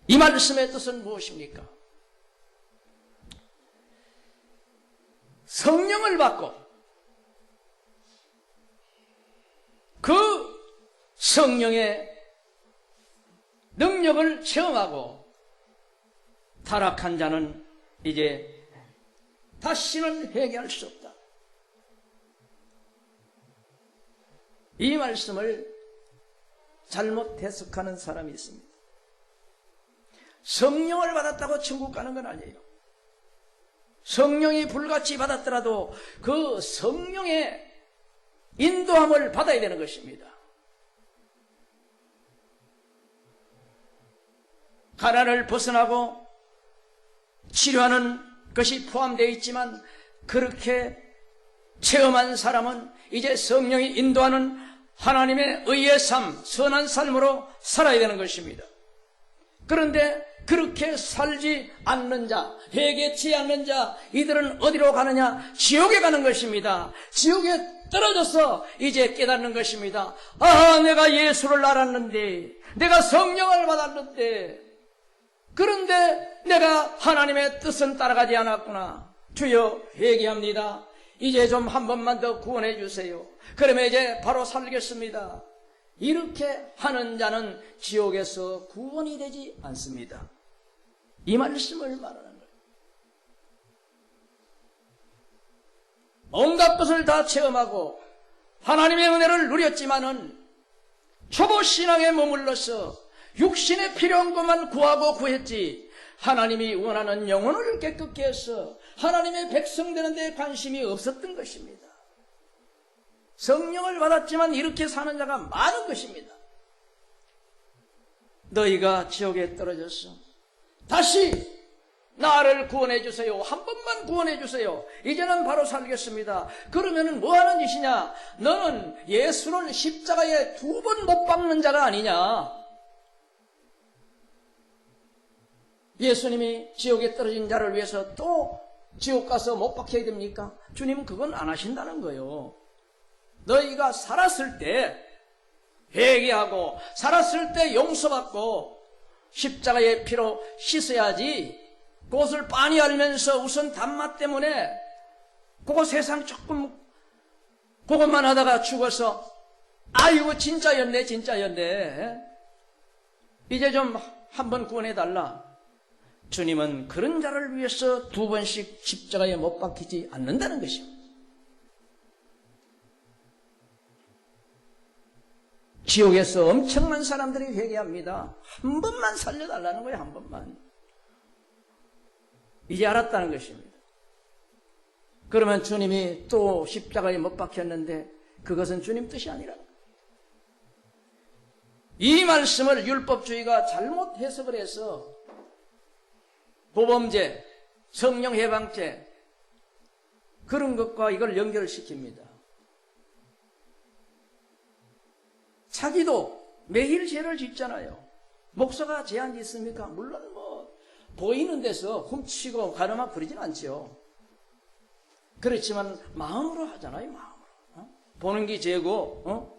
이 말씀의 뜻은 무엇입니까? 성령을 받고 그 성령의 능력을 체험하고 타락한 자는 이제 다시는 회개할 수 없다. 이 말씀을 잘못 해석하는 사람이 있습니다. 성령을 받았다고 천국 가는 건 아니에요. 성령이 불같이 받았더라도 그 성령의 인도함을 받아야 되는 것입니다. 가난을 벗어나고 치료하는 것이 포함되어 있지만 그렇게 체험한 사람은 이제 성령이 인도하는 하나님의 의의 삶, 선한 삶으로 살아야 되는 것입니다. 그런데 그렇게 살지 않는 자, 회개치 않는 자, 이들은 어디로 가느냐? 지옥에 가는 것입니다. 지옥에 떨어져서 이제 깨닫는 것입니다. 아, 내가 예수를 알았는데, 내가 성령을 받았는데, 그런데 내가 하나님의 뜻은 따라가지 않았구나. 주여, 회개합니다. 이제 좀 한 번만 더 구원해 주세요. 그러면 이제 바로 살겠습니다. 이렇게 하는 자는 지옥에서 구원이 되지 않습니다. 이 말씀을 말하는 거예요. 온갖 것을 다 체험하고 하나님의 은혜를 누렸지만은 초보 신앙에 머물러서 육신에 필요한 것만 구하고 구했지 하나님이 원하는 영혼을 깨끗게 해서 하나님의 백성 되는 데 관심이 없었던 것입니다. 성령을 받았지만 이렇게 사는 자가 많은 것입니다. 너희가 지옥에 떨어졌어. 다시 나를 구원해 주세요. 한 번만 구원해 주세요. 이제는 바로 살겠습니다. 그러면 뭐 하는 짓이냐? 너는 예수를 십자가에 2번 못 박는 자가 아니냐? 예수님이 지옥에 떨어진 자를 위해서 또 지옥 가서 못 박혀야 됩니까? 주님은 그건 안 하신다는 거예요. 너희가 살았을 때 회개하고 살았을 때 용서받고 십자가의 피로 씻어야지 그것을 빤히 알면서 우선 단맛 때문에 그거 세상 조금 그것만 하다가 죽어서 아이고 진짜였네 진짜였네 이제 좀 한번 구원해달라. 주님은 그런 자를 위해서 2번씩 십자가에 못 박히지 않는다는 것입니다. 지옥에서 엄청난 사람들이 회개합니다. 한 번만 살려달라는 거예요. 한 번만. 이제 알았다는 것입니다. 그러면 주님이 또 십자가에 못 박혔는데 그것은 주님 뜻이 아니라 이 말씀을 율법주의가 잘못 해석을 해서 보범죄, 성령해방죄 그런 것과 이걸 연결시킵니다. 자기도 매일 죄를 짓잖아요. 목사가 죄안 짓습니까? 물론 보이는 데서 훔치고 가늠하고 그러진 않죠. 그렇지만 마음으로 하잖아요. 마음으로. 보는 게 죄고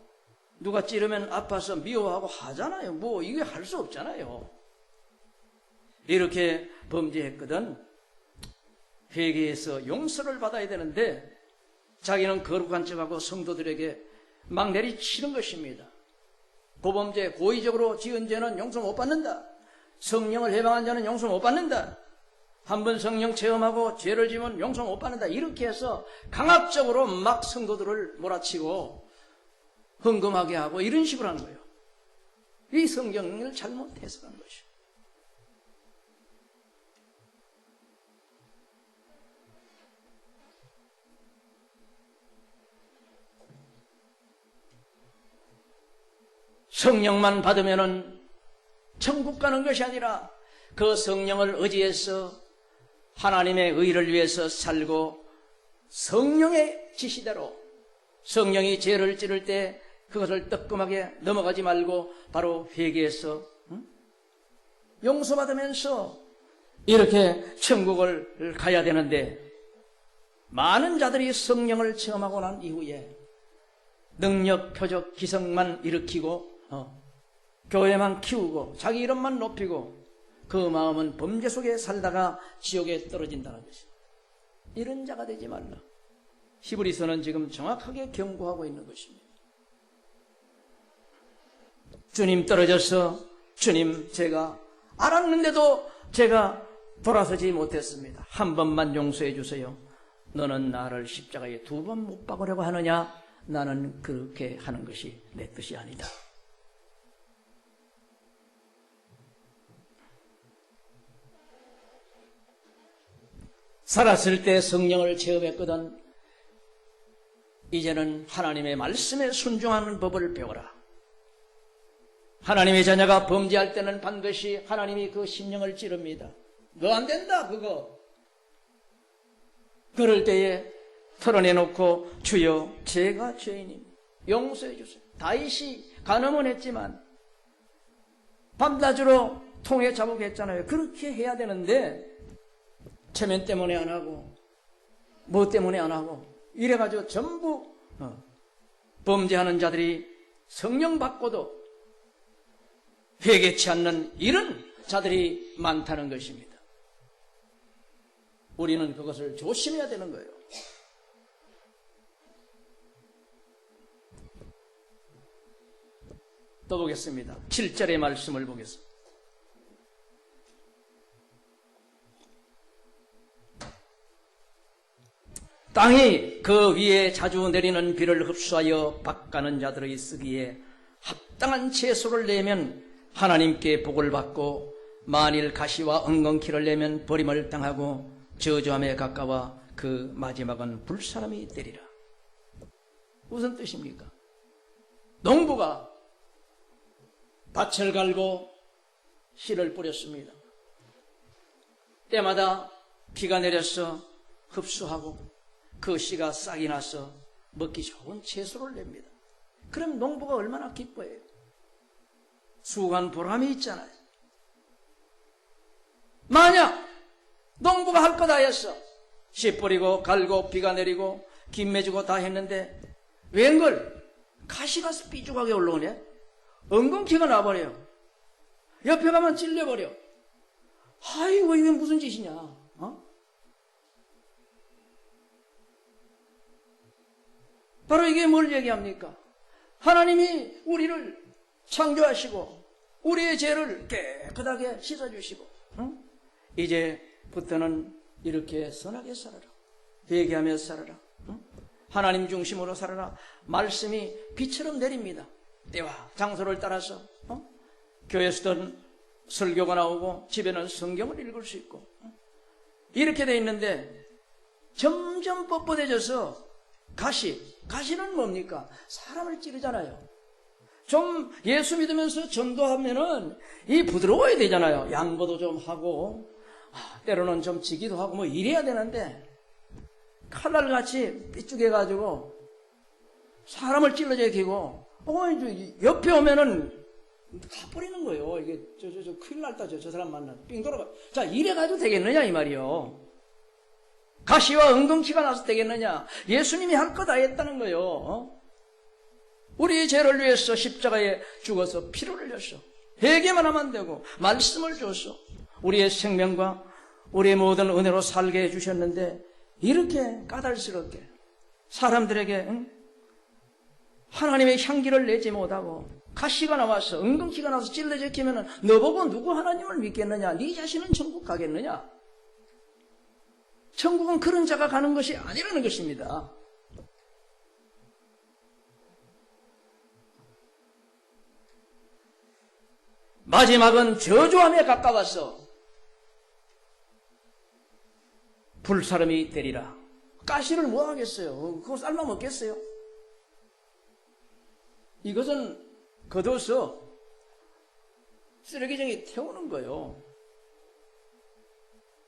누가 찌르면 아파서 미워하고 하잖아요. 뭐 이게 할 수 없잖아요. 이렇게 범죄했거든 회개해서 용서를 받아야 되는데 자기는 거룩한 척하고 성도들에게 막 내리치는 것입니다. 고범죄, 고의적으로 지은 죄는 용서 못 받는다. 성령을 해방한 자는 용서 못 받는다. 한번 성령 체험하고 죄를 지면 용서 못 받는다. 이렇게 해서 강압적으로 막 성도들을 몰아치고 흥금하게 하고 이런 식으로 하는 거예요. 이 성경을 잘못 해석한 것이에요. 성령만 받으면은 천국 가는 것이 아니라 그 성령을 의지해서 하나님의 의를 위해서 살고 성령의 지시대로 성령이 죄를 찌를 때 그것을 뜨끔하게 넘어가지 말고 바로 회개해서 용서받으면서 이렇게 천국을 가야 되는데 많은 자들이 성령을 체험하고 난 이후에 능력, 표적, 기성만 일으키고 교회만 키우고 자기 이름만 높이고 그 마음은 범죄 속에 살다가 지옥에 떨어진다는 것이죠. 이런 자가 되지 말라. 히브리서는 지금 정확하게 경고하고 있는 것입니다. 주님 떨어져서 주님 제가 알았는데도 제가 돌아서지 못했습니다. 한 번만 용서해 주세요. 너는 나를 십자가에 2번 못 박으려고 하느냐? 나는 그렇게 하는 것이 내 뜻이 아니다. 살았을 때 성령을 체험했거든 이제는 하나님의 말씀에 순종하는 법을 배워라. 하나님의 자녀가 범죄할 때는 반드시 하나님이 그 심령을 찌릅니다. 너 안 된다 그거. 그럴 때에 털어내놓고 주여 제가 죄인입니다. 용서해 주세요. 다윗이 간음은 했지만 밤낮으로 통에 자복했잖아요. 그렇게 해야 되는데 체면 때문에 안 하고 뭐 때문에 안 하고 이래가지고 전부 범죄하는 자들이 성령 받고도 회개치 않는 이런 자들이 많다는 것입니다. 우리는 그것을 조심해야 되는 거예요. 또 보겠습니다. 7절의 말씀을 보겠습니다. 땅이 그 위에 자주 내리는 비를 흡수하여 박가는 자들의 쓰기에 합당한 채소를 내면 하나님께 복을 받고 만일 가시와 엉겅퀴를 내면 버림을 당하고 저주함에 가까워 그 마지막은 불사람이 되리라. 무슨 뜻입니까? 농부가 밭을 갈고 씨를 뿌렸습니다. 때마다 비가 내려서 흡수하고 그 씨가 싹이 나서 먹기 좋은 채소를 냅니다. 그럼 농부가 얼마나 기뻐해요. 수고한 보람이 있잖아요. 만약 농부가 할 거 다 했어. 씨 뿌리고 갈고 비가 내리고 김 매주고 다 했는데 웬걸 가시가 삐죽하게 올라오네. 엉겅퀴가 나버려. 옆에 가면 찔려버려. 아이고 이게 무슨 짓이냐. 바로 이게 뭘 얘기합니까? 하나님이 우리를 창조하시고 우리의 죄를 깨끗하게 씻어주시고 이제부터는 이렇게 선하게 살아라. 회개하며 살아라. 하나님 중심으로 살아라. 말씀이 비처럼 내립니다. 때와 장소를 따라서 교회에서는 설교가 나오고 집에는 성경을 읽을 수 있고 이렇게 돼 있는데 점점 뻣뻣해져서 가시는 뭡니까? 사람을 찌르잖아요. 좀 예수 믿으면서 전도하면은 이 부드러워야 되잖아요. 양보도 좀 하고 때로는 좀 지기도 하고 뭐 이래야 되는데 칼날같이 삐죽해가지고 사람을 찔러져 기고 옆에 오면은 가버리는 거예요. 이게 저 큰일 날다 저 사람 만나 삥 돌아가. 자 이래가지고 되겠느냐 이 말이요. 가시와 엉겅퀴가 나서 되겠느냐. 예수님이 할 거 다 했다는 거예요. 우리 죄를 위해서 십자가에 죽어서 피를 흘렸어. 회개만 하면 되고 말씀을 줬어. 우리의 생명과 우리의 모든 은혜로 살게 해주셨는데 이렇게 까닭스럽게 사람들에게 하나님의 향기를 내지 못하고 가시가 나와서 은근기가 나와서 찔러져 끼면은 너보고 누구 하나님을 믿겠느냐? 네 자신은 천국 가겠느냐? 천국은 그런 자가 가는 것이 아니라는 것입니다. 마지막은 저주함에 가까워서 불사름이 되리라. 가시를 뭐 하겠어요? 그거 삶아 먹겠어요? 이것은 걷어서 쓰레기장에 태우는 거예요.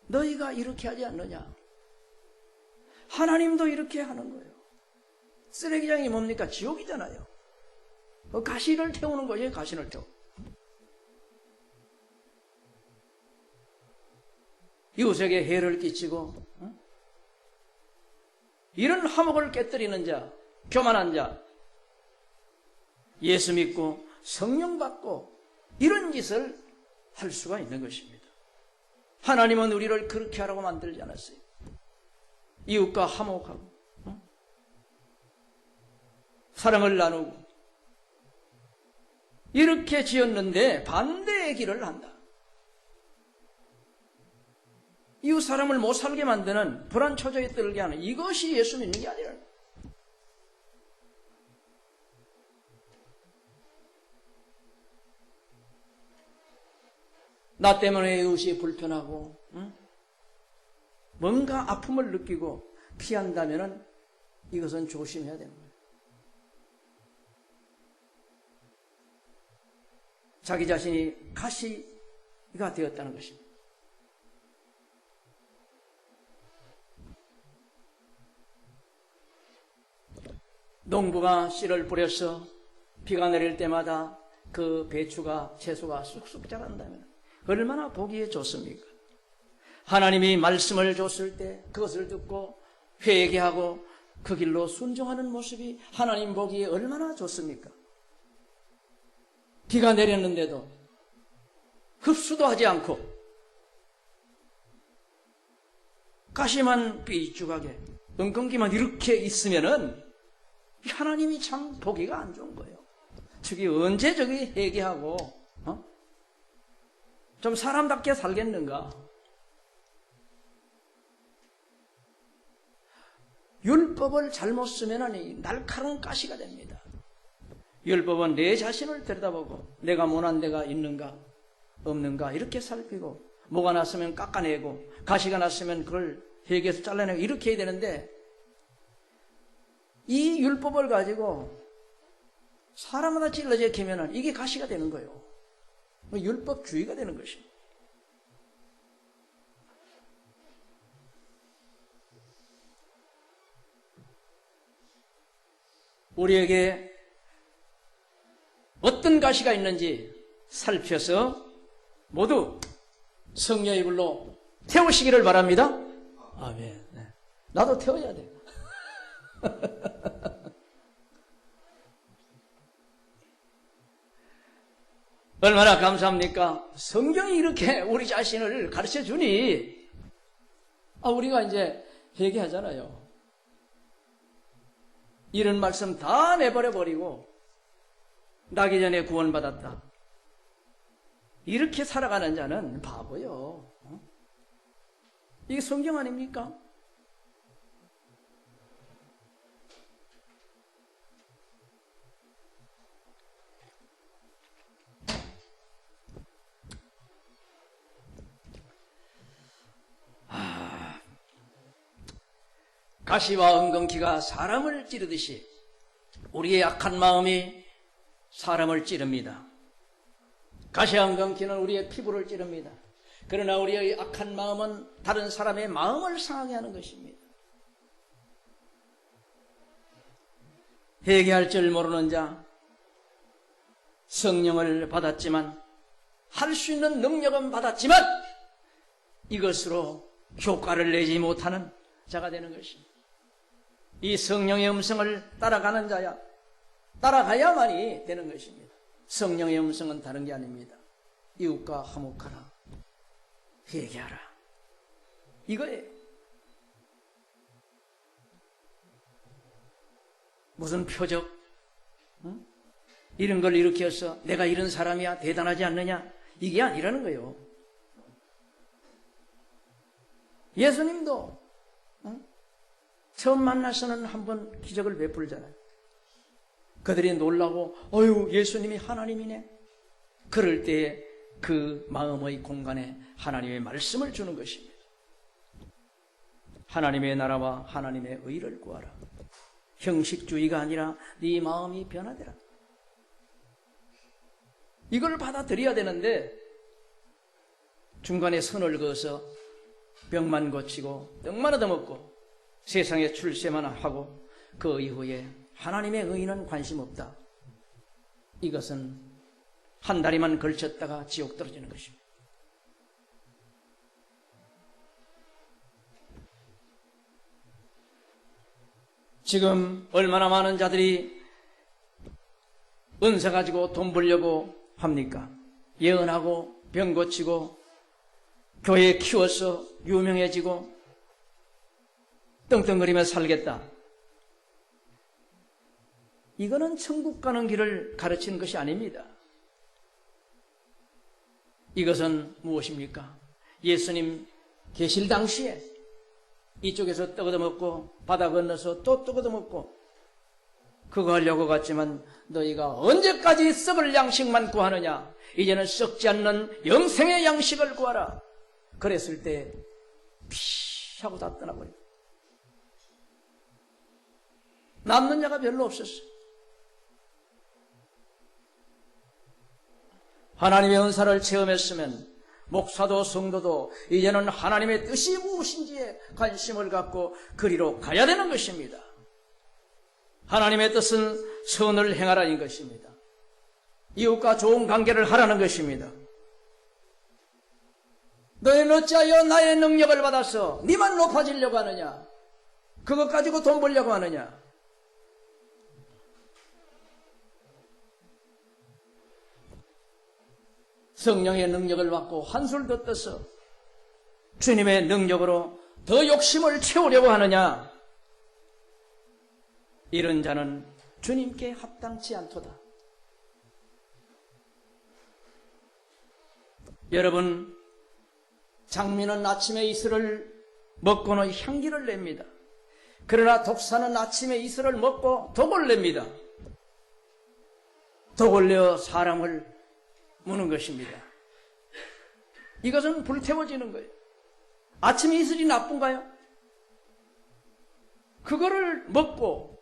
너희가 이렇게 하지 않느냐? 하나님도 이렇게 하는 거예요. 쓰레기장이 뭡니까? 지옥이잖아요. 가시를 태우는 거예요. 가시를 태우. 이웃에게 해를 끼치고 이런 화목을 깨뜨리는 자, 교만한 자, 예수 믿고 성령 받고 이런 짓을 할 수가 있는 것입니다. 하나님은 우리를 그렇게 하라고 만들지 않았어요. 이웃과 화목하고 사랑을 나누고 이렇게 지었는데 반대의 길을 한다. 이웃 사람을 못 살게 만드는 불안 처져에 떨게 하는 이것이 예수 믿는 게 아니라 나 때문에 이웃이 불편하고 뭔가 아픔을 느끼고 피한다면 이것은 조심해야 되는 거예요. 자기 자신이 가시가 되었다는 것입니다. 농부가 씨를 뿌려서 비가 내릴 때마다 그 배추가 채소가 쑥쑥 자란다면 얼마나 보기에 좋습니까? 하나님이 말씀을 줬을 때 그것을 듣고 회개하고 그 길로 순종하는 모습이 하나님 보기에 얼마나 좋습니까? 비가 내렸는데도 흡수도 하지 않고 가시만 삐죽하게 엉겅기만 이렇게 있으면은 하나님이 참 보기가 안 좋은 거예요. 저기 언제 저기 회개하고 좀 사람답게 살겠는가? 율법을 잘못 쓰면 날카로운 가시가 됩니다. 율법은 내 자신을 들여다보고 내가 못한 데가 있는가 없는가 이렇게 살피고 뭐가 났으면 깎아내고 가시가 났으면 그걸 회개해서 잘라내고 이렇게 해야 되는데 이 율법을 가지고 사람마다 찔러져 키면은 이게 가시가 되는 거예요. 율법주의가 되는 것입니다. 우리에게 어떤 가시가 있는지 살펴서 모두 성령의 불로 태우시기를 바랍니다. 아멘. 네. 나도 태워야 돼. 얼마나 감사합니까? 성경이 이렇게 우리 자신을 가르쳐 주니 우리가 이제 회개하잖아요. 이런 말씀 다 내버려 버리고 나기 전에 구원받았다. 이렇게 살아가는 자는 바보요. 이게 성경 아닙니까? 가시와 엉겅퀴가 사람을 찌르듯이 우리의 약한 마음이 사람을 찌릅니다. 가시와 엉겅퀴는 우리의 피부를 찌릅니다. 그러나 우리의 악한 마음은 다른 사람의 마음을 상하게 하는 것입니다. 회개할 줄 모르는 자, 성령을 받았지만 할 수 있는 능력은 받았지만 이것으로 효과를 내지 못하는 자가 되는 것입니다. 이 성령의 음성을 따라가는 자야 따라가야만이 되는 것입니다. 성령의 음성은 다른 게 아닙니다. 이웃과 화목하라, 회개하라, 이거예요. 무슨 표적, 이런 걸 일으켜서 내가 이런 사람이야, 대단하지 않느냐, 이게 아니라는 거예요. 예수님도 처음 만나서는 한번 기적을 베풀잖아요. 그들이 놀라고 어휴, 예수님이 하나님이네. 그럴 때 그 마음의 공간에 하나님의 말씀을 주는 것입니다. 하나님의 나라와 하나님의 의를 구하라. 형식주의가 아니라 네 마음이 변화되라. 이걸 받아들여야 되는데 중간에 선을 그어서 병만 고치고 떡만 얻어먹고 세상에 출세만 하고 그 이후에 하나님의 의는 관심 없다. 이것은 한 다리만 걸쳤다가 지옥 떨어지는 것입니다. 지금 얼마나 많은 자들이 은사 가지고 돈 벌려고 합니까? 예언하고 병 고치고 교회 키워서 유명해지고 떵떵거리며 살겠다. 이거는 천국 가는 길을 가르치는 것이 아닙니다. 이것은 무엇입니까? 예수님 계실 당시에 이쪽에서 떡 얻어먹고 바다 건너서 또 떡 얻어먹고 그거 하려고 갔지만 너희가 언제까지 썩을 양식만 구하느냐? 이제는 썩지 않는 영생의 양식을 구하라. 그랬을 때 피 하고 다 떠나버려. 남는 자가 별로 없었어. 하나님의 은사를 체험했으면 목사도 성도도 이제는 하나님의 뜻이 무엇인지에 관심을 갖고 그리로 가야 되는 것입니다. 하나님의 뜻은 선을 행하라는 것입니다. 이웃과 좋은 관계를 하라는 것입니다. 너희는 어찌하여 나의 능력을 받아서 네만 높아지려고 하느냐? 그것 가지고 돈 벌려고 하느냐? 성령의 능력을 받고 한술 더 떠서 주님의 능력으로 더 욕심을 채우려고 하느냐? 이런 자는 주님께 합당치 않도다. 여러분, 장미는 아침에 이슬을 먹고는 향기를 냅니다. 그러나 독사는 아침에 이슬을 먹고 독을 냅니다. 독을 내어 사람을 무는 것입니다. 이것은 불태워지는 거예요. 아침 이슬이 나쁜가요? 그거를 먹고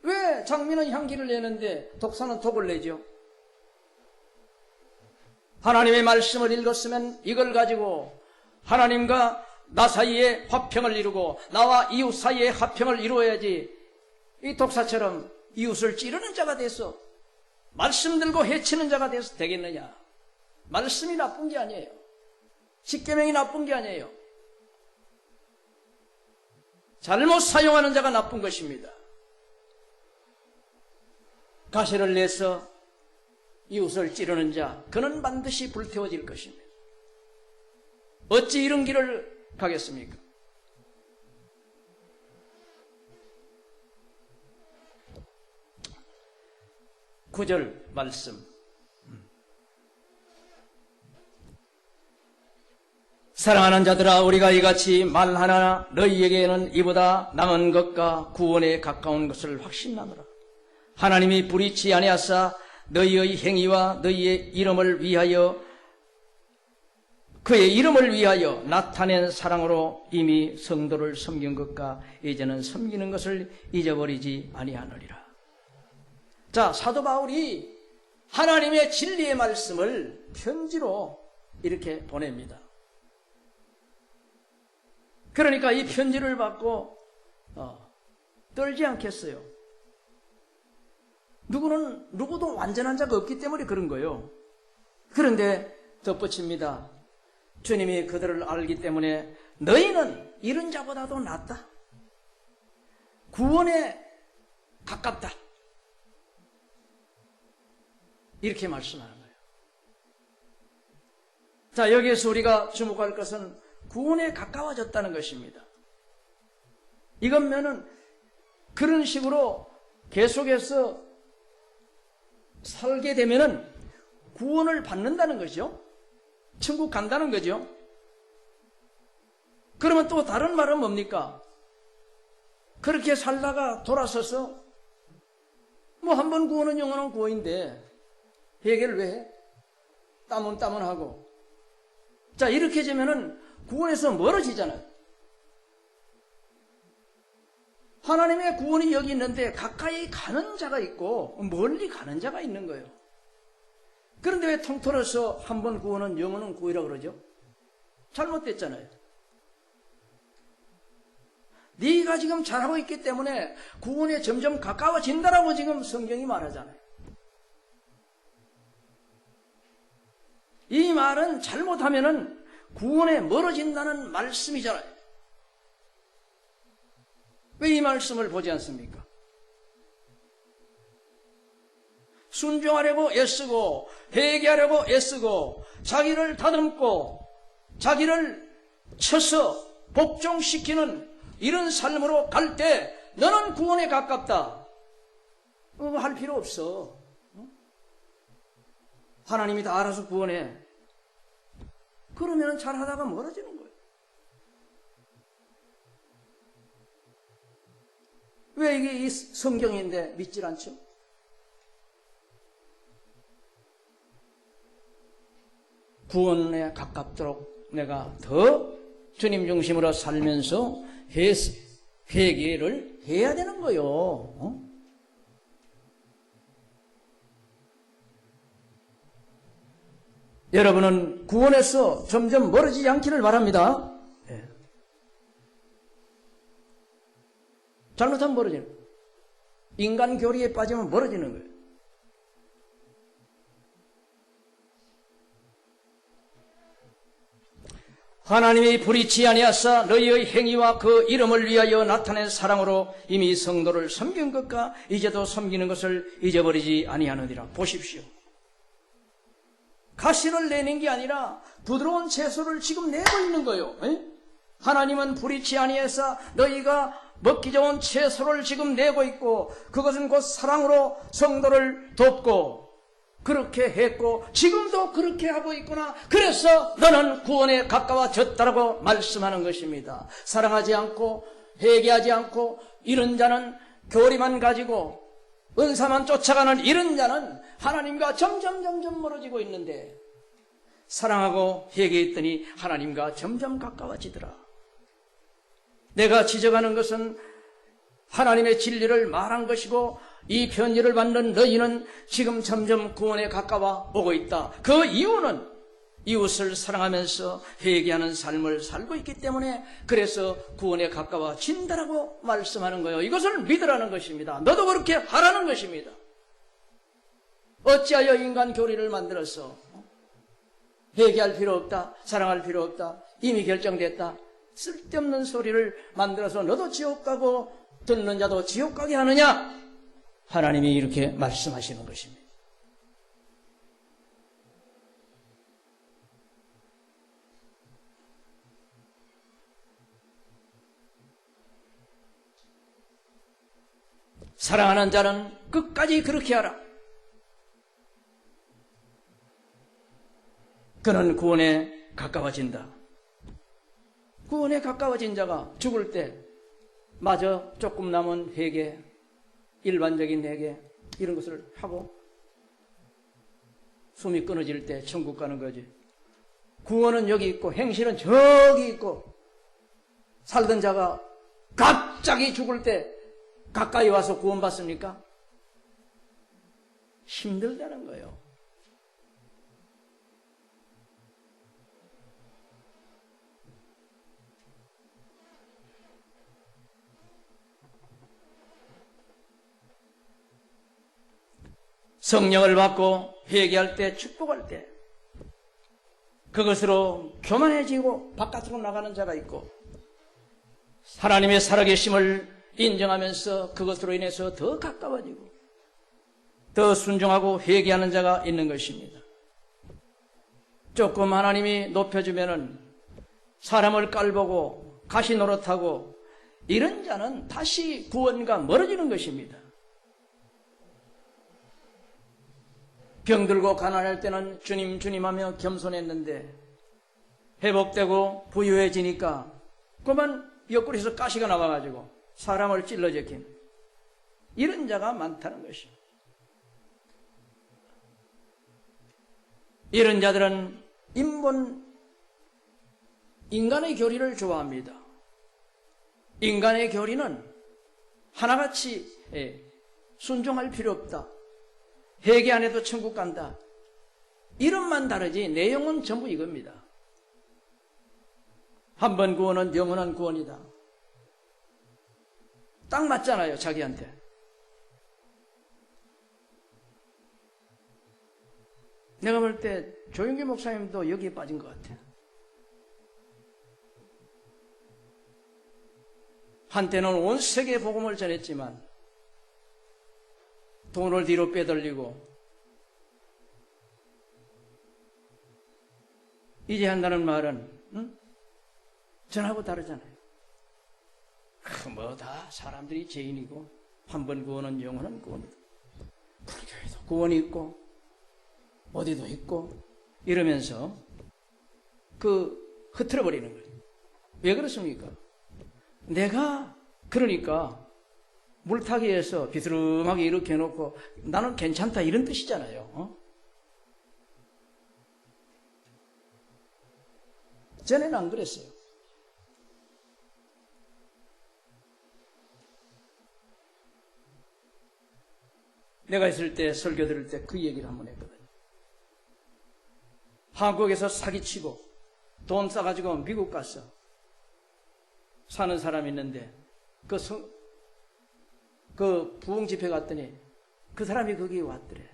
왜 장미는 향기를 내는데 독사는 독을 내죠? 하나님의 말씀을 읽었으면 이걸 가지고 하나님과 나 사이에 화평을 이루고 나와 이웃 사이에 화평을 이루어야지 이 독사처럼 이웃을 찌르는 자가 돼서 말씀 들고 해치는 자가 돼서 되겠느냐? 말씀이 나쁜 게 아니에요. 십계명이 나쁜 게 아니에요. 잘못 사용하는 자가 나쁜 것입니다. 가시를 내서 이웃을 찌르는 자, 그는 반드시 불태워질 것입니다. 어찌 이런 길을 가겠습니까? 구절 말씀. 사랑하는 자들아, 우리가 이같이 말하나 너희에게는 이보다 나은 것과 구원에 가까운 것을 확신하노라. 하나님이 불의치 아니하사 너희의 행위와 너희의 이름을 위하여 그의 이름을 위하여 나타낸 사랑으로 이미 성도를 섬긴 것과 이제는 섬기는 것을 잊어버리지 아니하느니라. 자, 사도 바울이 하나님의 진리의 말씀을 편지로 이렇게 보냅니다. 그러니까 이 편지를 받고 떨지 않겠어요. 누구도 완전한 자가 없기 때문에 그런 거예요. 그런데 덧붙입니다. 주님이 그들을 알기 때문에 너희는 이런 자보다도 낫다. 구원에 가깝다. 이렇게 말씀하는 거예요. 자, 여기에서 우리가 주목할 것은 구원에 가까워졌다는 것입니다. 이것면은 그런 식으로 계속해서 살게 되면은 구원을 받는다는 거죠. 천국 간다는 거죠. 그러면 또 다른 말은 뭡니까? 그렇게 살다가 돌아서서 뭐 한 번 구원은 영원한 구원인데 회개를 왜 해? 따문따문하고. 자, 이렇게 되면은 구원에서 멀어지잖아요. 하나님의 구원이 여기 있는데 가까이 가는 자가 있고 멀리 가는 자가 있는 거예요. 그런데 왜 통틀어서 한 번 구원은 영원한 구원이라고 그러죠? 잘못됐잖아요. 네가 지금 잘하고 있기 때문에 구원에 점점 가까워진다라고 지금 성경이 말하잖아요. 이 말은 잘못하면은 구원에 멀어진다는 말씀이잖아요. 왜 이 말씀을 보지 않습니까? 순종하려고 애쓰고 회개하려고 애쓰고 자기를 다듬고 자기를 쳐서 복종시키는 이런 삶으로 갈 때 너는 구원에 가깝다. 할 필요 없어. 하나님이 다 알아서 구원해. 그러면 잘하다가 멀어지는 거예요. 왜 이게 이 성경인데 믿질 않죠? 구원에 가깝도록 내가 더 주님 중심으로 살면서 회개를 해야 되는 거예요. 여러분은 구원에서 점점 멀어지지 않기를 바랍니다. 네. 잘못하면 멀어지는 거예요. 인간 교리에 빠지면 멀어지는 거예요. 하나님이 불의치 아니하사 너희의 행위와 그 이름을 위하여 나타낸 사랑으로 이미 성도를 섬긴 것과 이제도 섬기는 것을 잊어버리지 아니하느니라. 보십시오. 가시를 내는 게 아니라 부드러운 채소를 지금 내고 있는 거예요. 하나님은 불의치 아니하사 너희가 먹기 좋은 채소를 지금 내고 있고 그것은 곧 사랑으로 성도를 돕고 그렇게 했고 지금도 그렇게 하고 있구나. 그래서 너는 구원에 가까워졌다라고 말씀하는 것입니다. 사랑하지 않고 회개하지 않고 이런 자는 교리만 가지고 은사만 쫓아가는 이런 자는 하나님과 점점 멀어지고 있는데 사랑하고 회개했더니 하나님과 점점 가까워지더라. 내가 지적하는 것은 하나님의 진리를 말한 것이고 이 편지를 받는 너희는 지금 점점 구원에 가까워 오고 있다. 그 이유는 이웃을 사랑하면서 회개하는 삶을 살고 있기 때문에 그래서 구원에 가까워진다라고 말씀하는 거예요. 이것을 믿으라는 것입니다. 너도 그렇게 하라는 것입니다. 어찌하여 인간 교리를 만들어서 회개할 필요 없다, 사랑할 필요 없다, 이미 결정됐다, 쓸데없는 소리를 만들어서 너도 지옥 가고 듣는 자도 지옥 가게 하느냐? 하나님이 이렇게 말씀하시는 것입니다. 사랑하는 자는 끝까지 그렇게 하라. 그는 구원에 가까워진다. 구원에 가까워진 자가 죽을 때 마저 조금 남은 회개, 일반적인 회개 이런 것을 하고 숨이 끊어질 때 천국 가는 거지. 구원은 여기 있고 행실은 저기 있고 살던 자가 갑자기 죽을 때 가까이 와서 구원받습니까? 힘들다는 거예요. 성령을 받고 회개할 때, 축복할 때 그것으로 교만해지고 바깥으로 나가는 자가 있고 하나님의 살아계심을 인정하면서 그것으로 인해서 더 가까워지고 더 순종하고 회개하는 자가 있는 것입니다. 조금 하나님이 높여주면은 사람을 깔보고 가시 노릇하고 이런 자는 다시 구원과 멀어지는 것입니다. 병들고 가난할 때는 주님 주님 하며 겸손했는데 회복되고 부유해지니까 그만 옆구리에서 가시가 나와가지고 사람을 찔러제킨 이런 자가 많다는 것입니다. 이런 자들은 인간의 교리를 좋아합니다. 인간의 교리는 하나같이 순종할 필요 없다. 회개 안 해도 천국 간다. 이름만 다르지 내용은 전부 이겁니다. 한 번 구원은 영원한 구원이다. 딱 맞잖아요, 자기한테. 내가 볼 때 조용기 목사님도 여기에 빠진 것 같아요. 한때는 온 세계에 복음을 전했지만 돈을 뒤로 빼돌리고 이제 한다는 말은 전하고 다르잖아요. 뭐 다 사람들이 죄인이고 한 번 구원은 영원한 구원이다. 불교에도 구원이 있고 어디도 있고 이러면서 흐트러 버리는 거예요. 왜 그렇습니까? 내가 그러니까 물타기에서 비스름하게 이렇게 해놓고 나는 괜찮다 이런 뜻이잖아요. 전에는 안 그랬어요. 내가 있을 때 설교 들을 때 그 얘기를 한번 했거든요. 한국에서 사기치고 돈 싸가지고 미국 갔어. 사는 사람이 있는데 그 부흥 집회 갔더니 그 사람이 거기 왔더래.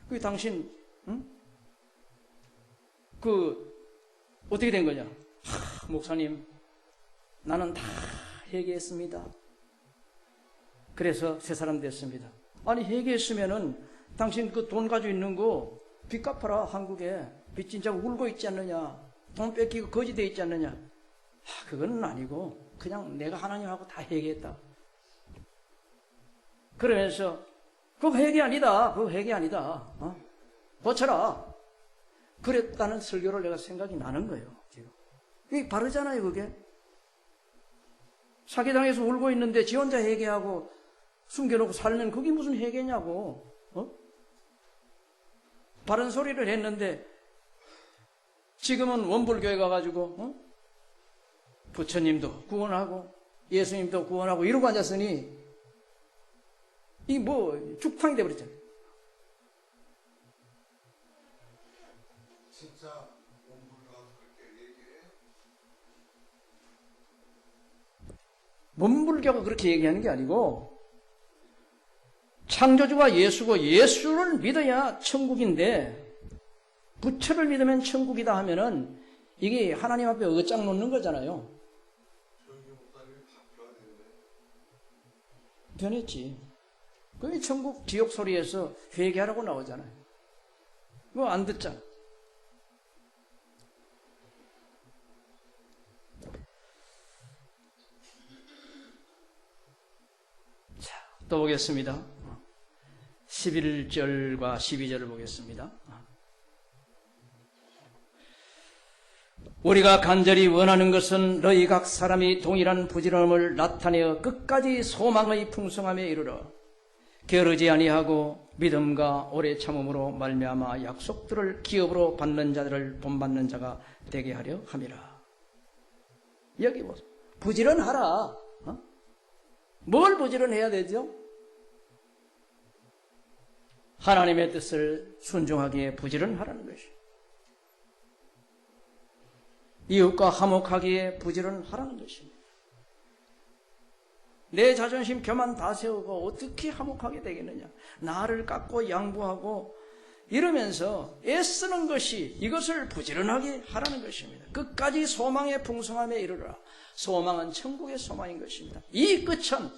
그 당신 어떻게 된 거냐? 목사님 나는 다 회개했습니다. 그래서 새 사람 됐습니다. 아니 회개했으면은 당신 그 돈 가지고 있는 거 빚 갚아라. 한국에 빚 진짜 울고 있지 않느냐. 돈 뺏기고 거지되어 있지 않느냐. 그건 아니고 그냥 내가 하나님하고 다 회개했다. 그러면서 그거 회개 아니다. 그거 회개 아니다. 고쳐라. 그랬다는 설교를 내가 생각이 나는 거예요. 지금. 이게 바르잖아요. 그게. 사기당해서 울고 있는데 지 혼자 회개하고 숨겨놓고 살면 그게 무슨 회개냐고. 바른 소리를 했는데 지금은 원불교회 가가지고 부처님도 구원하고 예수님도 구원하고 이러고 앉았으니 이 죽탕이 돼버렸잖아요. 진짜 원불교가 그렇게 얘기해요? 원불교가 그렇게 얘기하는 게 아니고 창조주가 예수고 예수를 믿어야 천국인데 부처를 믿으면 천국이다 하면은 이게 하나님 앞에 어짱 놓는 거잖아요. 변했지. 그게 천국 지옥 소리에서 회개하라고 나오잖아요. 그거 안 듣잖아. 자, 또 보겠습니다. 11절과 12절을 보겠습니다. 우리가 간절히 원하는 것은 너희 각 사람이 동일한 부지런함을 나타내어 끝까지 소망의 풍성함에 이르러 게으르지 아니하고 믿음과 오래 참음으로 말미암아 약속들을 기업으로 받는 자들을 본받는 자가 되게 하려 함이라. 여기 보세요. 부지런하라. 뭘 부지런해야 되죠? 하나님의 뜻을 순종하기에 부지런하라는 것이에요. 이웃과 화목하기에 부지런하라는 것입니다. 내 자존심 교만 다 세우고 어떻게 화목하게 되겠느냐. 나를 깎고 양보하고 이러면서 애쓰는 것이 이것을 부지런하게 하라는 것입니다. 끝까지 소망의 풍성함에 이르라. 소망은 천국의 소망인 것입니다. 이 끝은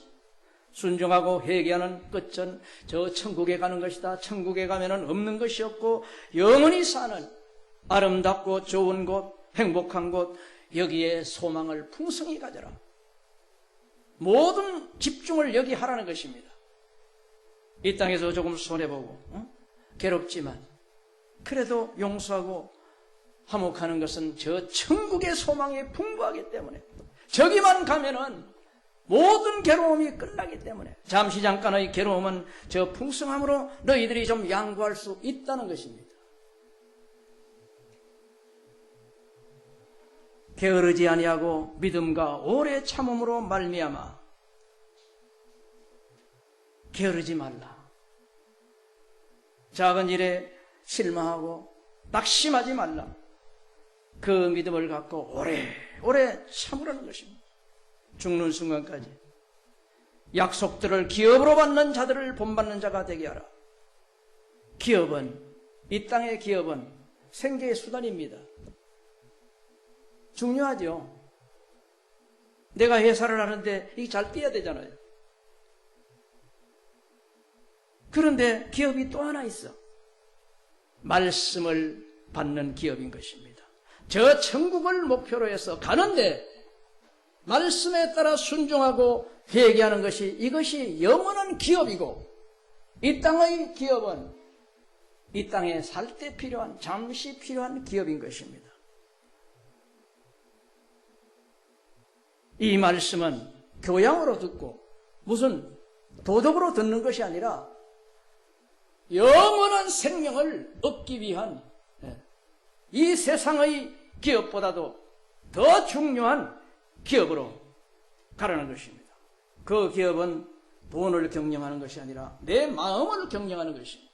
순종하고 회개하는 끝은 저 천국에 가는 것이다. 천국에 가면은 없는 것이 없고 영원히 사는 아름답고 좋은 곳, 행복한 곳, 여기에 소망을 풍성히 가져라. 모든 집중을 여기 하라는 것입니다. 이 땅에서 조금 손해보고 괴롭지만 그래도 용서하고 화목하는 것은 저 천국의 소망이 풍부하기 때문에 저기만 가면은 모든 괴로움이 끝나기 때문에 잠시 잠깐의 괴로움은 저 풍성함으로 너희들이 좀 양보할 수 있다는 것입니다. 게으르지 아니하고 믿음과 오래 참음으로 말미암아 게으르지 말라. 작은 일에 실망하고 낙심하지 말라. 그 믿음을 갖고 오래 참으라는 것입니다. 죽는 순간까지 약속들을 기업으로 받는 자들을 본받는 자가 되게 하라. 기업은, 이 땅의 기업은 생계의 수단입니다. 중요하죠. 내가 회사를 하는데 이게 잘 뛰어야 되잖아요. 그런데 기업이 또 하나 있어. 말씀을 받는 기업인 것입니다. 저 천국을 목표로 해서 가는데 말씀에 따라 순종하고 회개하는 것이, 이것이 영원한 기업이고, 이 땅의 기업은 이 땅에 살 때 필요한, 잠시 필요한 기업인 것입니다. 이 말씀은 교양으로 듣고 무슨 도덕으로 듣는 것이 아니라 영원한 생명을 얻기 위한 이 세상의 기업보다도 더 중요한 기업으로 가라는 것입니다. 그 기업은 돈을 경영하는 것이 아니라 내 마음을 경영하는 것입니다.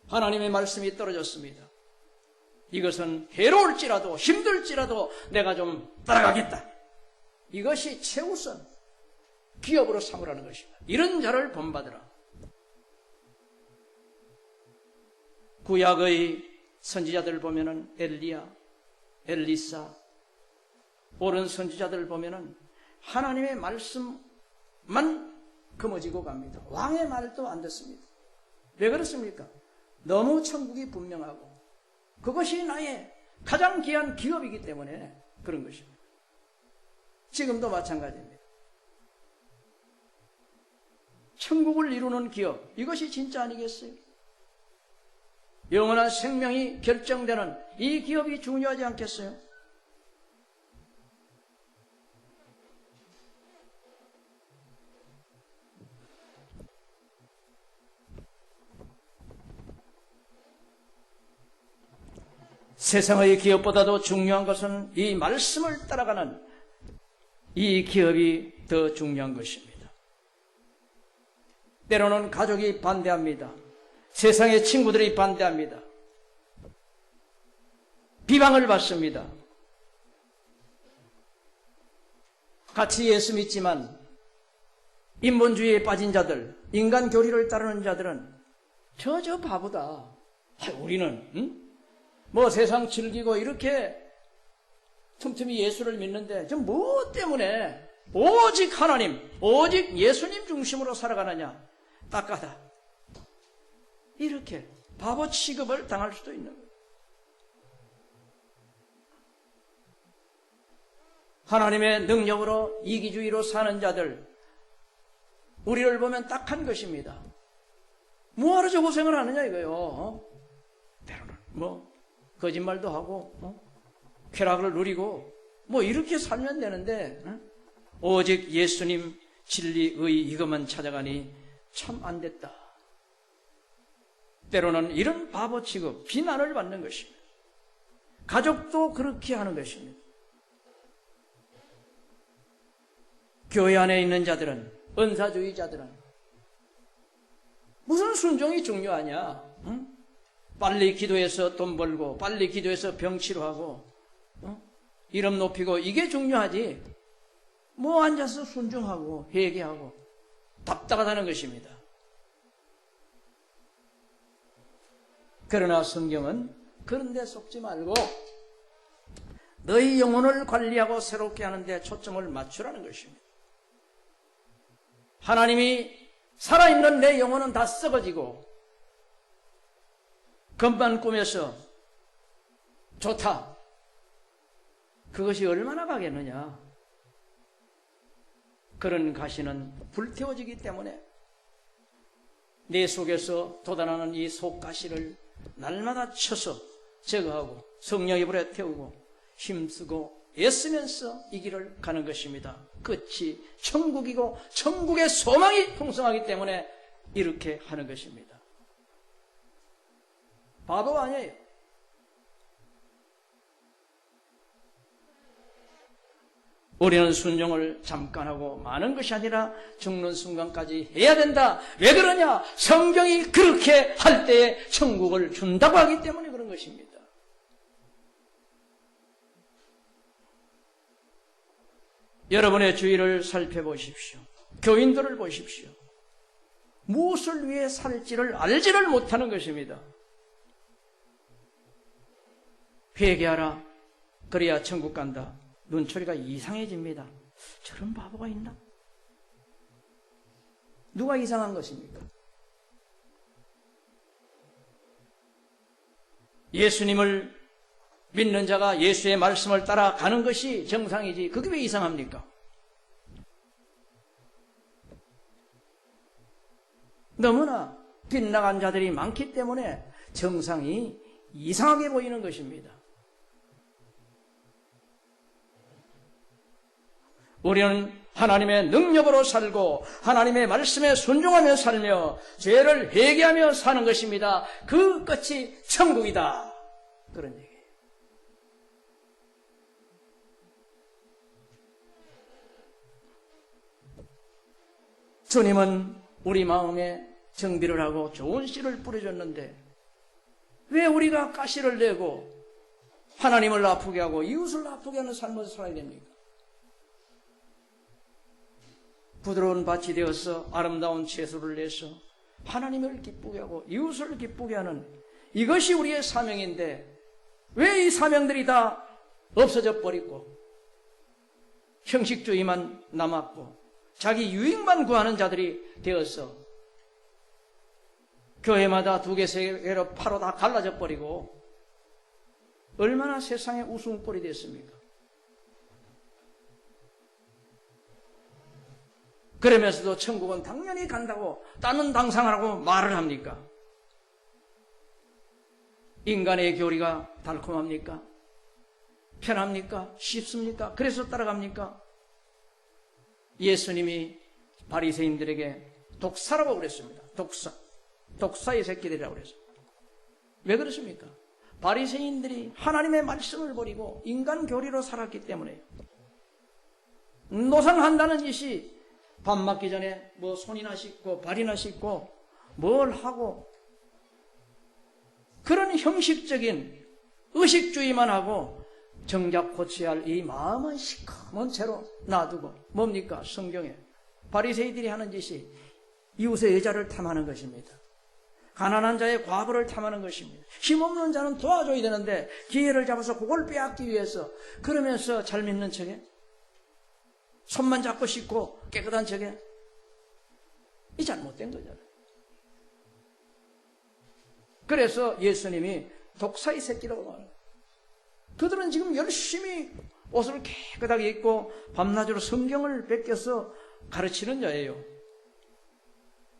하나님의 말씀이 떨어졌습니다. 이것은 해로울지라도 힘들지라도 내가 좀 따라가겠다. 이것이 최우선 기업으로 삼으라는 것입니다. 이런 자를 본받으라. 구약의 선지자들 보면은 엘리야, 엘리사, 옳은 선지자들 보면은 하나님의 말씀만 금어지고 갑니다. 왕의 말도 안 듣습니다. 왜 그렇습니까? 너무 천국이 분명하고 그것이 나의 가장 귀한 기업이기 때문에 그런 것입니다. 지금도 마찬가지입니다. 천국을 이루는 기업, 이것이 진짜 아니겠어요? 영원한 생명이 결정되는 이 기업이 중요하지 않겠어요? 세상의 기업보다도 중요한 것은 이 말씀을 따라가는 이 기업이 더 중요한 것입니다. 때로는 가족이 반대합니다. 세상의 친구들이 반대합니다. 비방을 받습니다. 같이 예수 믿지만 인본주의에 빠진 자들, 인간 교리를 따르는 자들은 저 바보다. 우리는 뭐 세상 즐기고 이렇게 틈틈이 예수를 믿는데 저 뭐 때문에 오직 하나님, 오직 예수님 중심으로 살아가느냐? 딱하다. 이렇게 바보 취급을 당할 수도 있는 거예요. 하나님의 능력으로 이기주의로 사는 자들, 우리를 보면 딱한 것입니다. 뭐하러 저 고생을 하느냐 이거요. 때로는 뭐 거짓말도 하고 쾌락을 누리고 뭐 이렇게 살면 되는데 오직 예수님 진리의 이것만 찾아가니 참 안 됐다. 때로는 이런 바보 취급, 비난을 받는 것입니다. 가족도 그렇게 하는 것입니다. 교회 안에 있는 자들은, 은사주의자들은 무슨 순종이 중요하냐? 빨리 기도해서 돈 벌고 빨리 기도해서 병 치료하고 이름 높이고 이게 중요하지. 뭐 앉아서 순종하고 회개하고 답답하다는 것입니다. 그러나 성경은 그런 데 속지 말고 너희 영혼을 관리하고 새롭게 하는 데 초점을 맞추라는 것입니다. 하나님이 살아있는 내 영혼은 다 썩어지고 겉만 꾸며서 좋다. 그것이 얼마나 가겠느냐. 그런 가시는 불태워지기 때문에 내 속에서 돋아나는 이 속가시를 날마다 쳐서 제거하고 성령의 불에 태우고 힘쓰고 애쓰면서 이 길을 가는 것입니다. 끝이 천국이고 천국의 소망이 풍성하기 때문에 이렇게 하는 것입니다. 바보가 아니에요. 우리는 순종을 잠깐 하고 많은 것이 아니라 죽는 순간까지 해야 된다. 왜 그러냐? 성경이 그렇게 할 때에 천국을 준다고 하기 때문에 그런 것입니다. 여러분의 주위를 살펴보십시오. 교인들을 보십시오. 무엇을 위해 살지를 알지를 못하는 것입니다. 회개하라. 그래야 천국 간다. 눈초리가 이상해집니다. 저런 바보가 있나? 누가 이상한 것입니까? 예수님을 믿는 자가 예수의 말씀을 따라가는 것이 정상이지 그게 왜 이상합니까? 너무나 빗나간 자들이 많기 때문에 정상이 이상하게 보이는 것입니다. 우리는 하나님의 능력으로 살고 하나님의 말씀에 순종하며 살며 죄를 회개하며 사는 것입니다. 그 끝이 천국이다. 그런 얘기예요. 주님은 우리 마음에 정비를 하고 좋은 씨를 뿌려줬는데 왜 우리가 가시를 내고 하나님을 아프게 하고 이웃을 아프게 하는 삶을 살아야 됩니까? 부드러운 밭이 되어서 아름다운 채소를 내서 하나님을 기쁘게 하고 이웃을 기쁘게 하는 이것이 우리의 사명인데 왜 이 사명들이 다 없어져 버리고 형식주의만 남았고 자기 유익만 구하는 자들이 되어서 교회마다 2개, 3개로 파로 다 갈라져 버리고 얼마나 세상에 웃음꼴이 됐습니까? 그러면서도 천국은 당연히 간다고 따는 당상하라고 말을 합니까? 인간의 교리가 달콤합니까? 편합니까? 쉽습니까? 그래서 따라갑니까? 예수님이 바리새인들에게 독사라고 그랬습니다. 독사의 새끼들이라고 그랬어요. 왜 그렇습니까? 바리새인들이 하나님의 말씀을 버리고 인간 교리로 살았기 때문에요. 노상한다는 짓이 밥 먹기 전에 뭐 손이나 씻고 발이나 씻고 뭘 하고 그런 형식적인 의식주의만 하고 정작 고쳐야 할 이 마음은 시커먼 채로 놔두고 뭡니까? 성경에 바리새인들이 하는 짓이 이웃의 여자를 탐하는 것입니다. 가난한 자의 과부를 탐하는 것입니다. 힘없는 자는 도와줘야 되는데 기회를 잡아서 그걸 빼앗기 위해서 그러면서 잘 믿는 척에 손만 잡고 씻고 깨끗한 척에 이 잘못된 거잖아요. 그래서 예수님이 독사의 새끼라고 말해요. 그들은 지금 열심히 옷을 깨끗하게 입고 밤낮으로 성경을 베껴서 가르치는 자예요.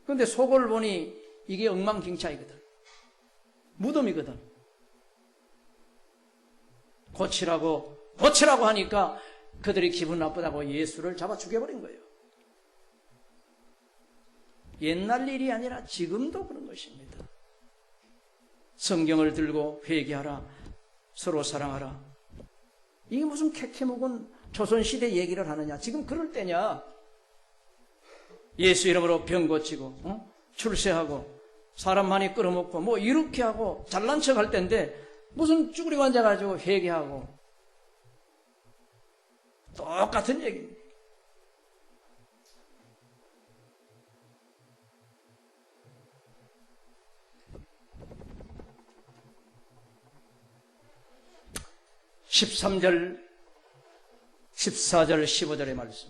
그런데 속을 보니 이게 엉망진창이거든. 무덤이거든. 고치라고 하니까 그들이 기분 나쁘다고 예수를 잡아 죽여버린 거예요. 옛날 일이 아니라 지금도 그런 것입니다. 성경을 들고 회개하라. 서로 사랑하라. 이게 무슨 캐캐묵은 조선시대 얘기를 하느냐. 지금 그럴 때냐. 예수 이름으로 병 고치고 출세하고 사람 많이 끌어먹고 뭐 이렇게 하고 잘난 척 할 때인데 무슨 쭈그리고 앉아가지고 회개하고 똑같은 얘기입니다. (13절) (14절) (15절의 말씀)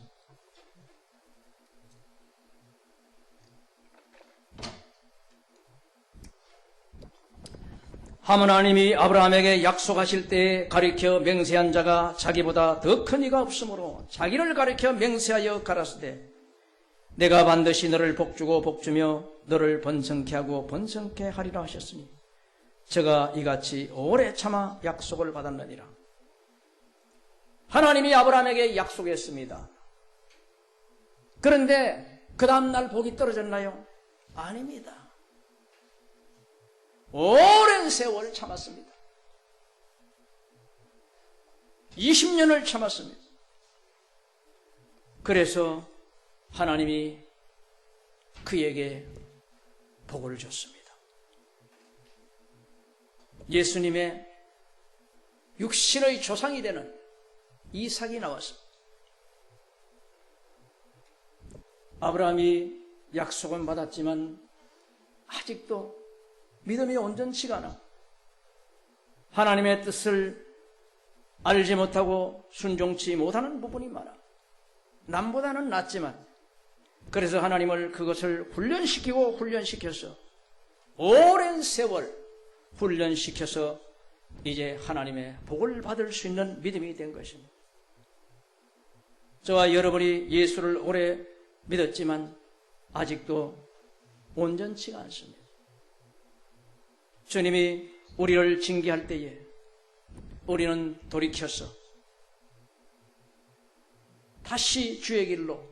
하나님이 아브라함에게 약속하실 때에 가리켜 맹세한 자가 자기보다 더 큰 이가 없으므로 자기를 가리켜 맹세하여 가라사대 내가 반드시 너를 복주고 복주며 너를 번성케 하고 번성케 하리라 하셨으니 저가 이같이 오래 참아 약속을 받았느니라. 하나님이 아브라함에게 약속했습니다. 그런데 그 다음날 복이 떨어졌나요? 아닙니다. 오랜 세월 참았습니다. 20년을 참았습니다. 그래서 하나님이 그에게 복을 줬습니다. 예수님의 육신의 조상이 되는 이삭이 나왔습니다. 아브라함이 약속은 받았지만 아직도 믿음이 온전치가 않아 하나님의 뜻을 알지 못하고 순종치 못하는 부분이 많아. 남보다는 낫지만 그래서 하나님을 그것을 훈련시켜서 오랜 세월 훈련시켜서 이제 하나님의 복을 받을 수 있는 믿음이 된 것입니다. 저와 여러분이 예수를 오래 믿었지만 아직도 온전치가 않습니다. 주님이 우리를 징계할 때에 우리는 돌이켜서 다시 주의 길로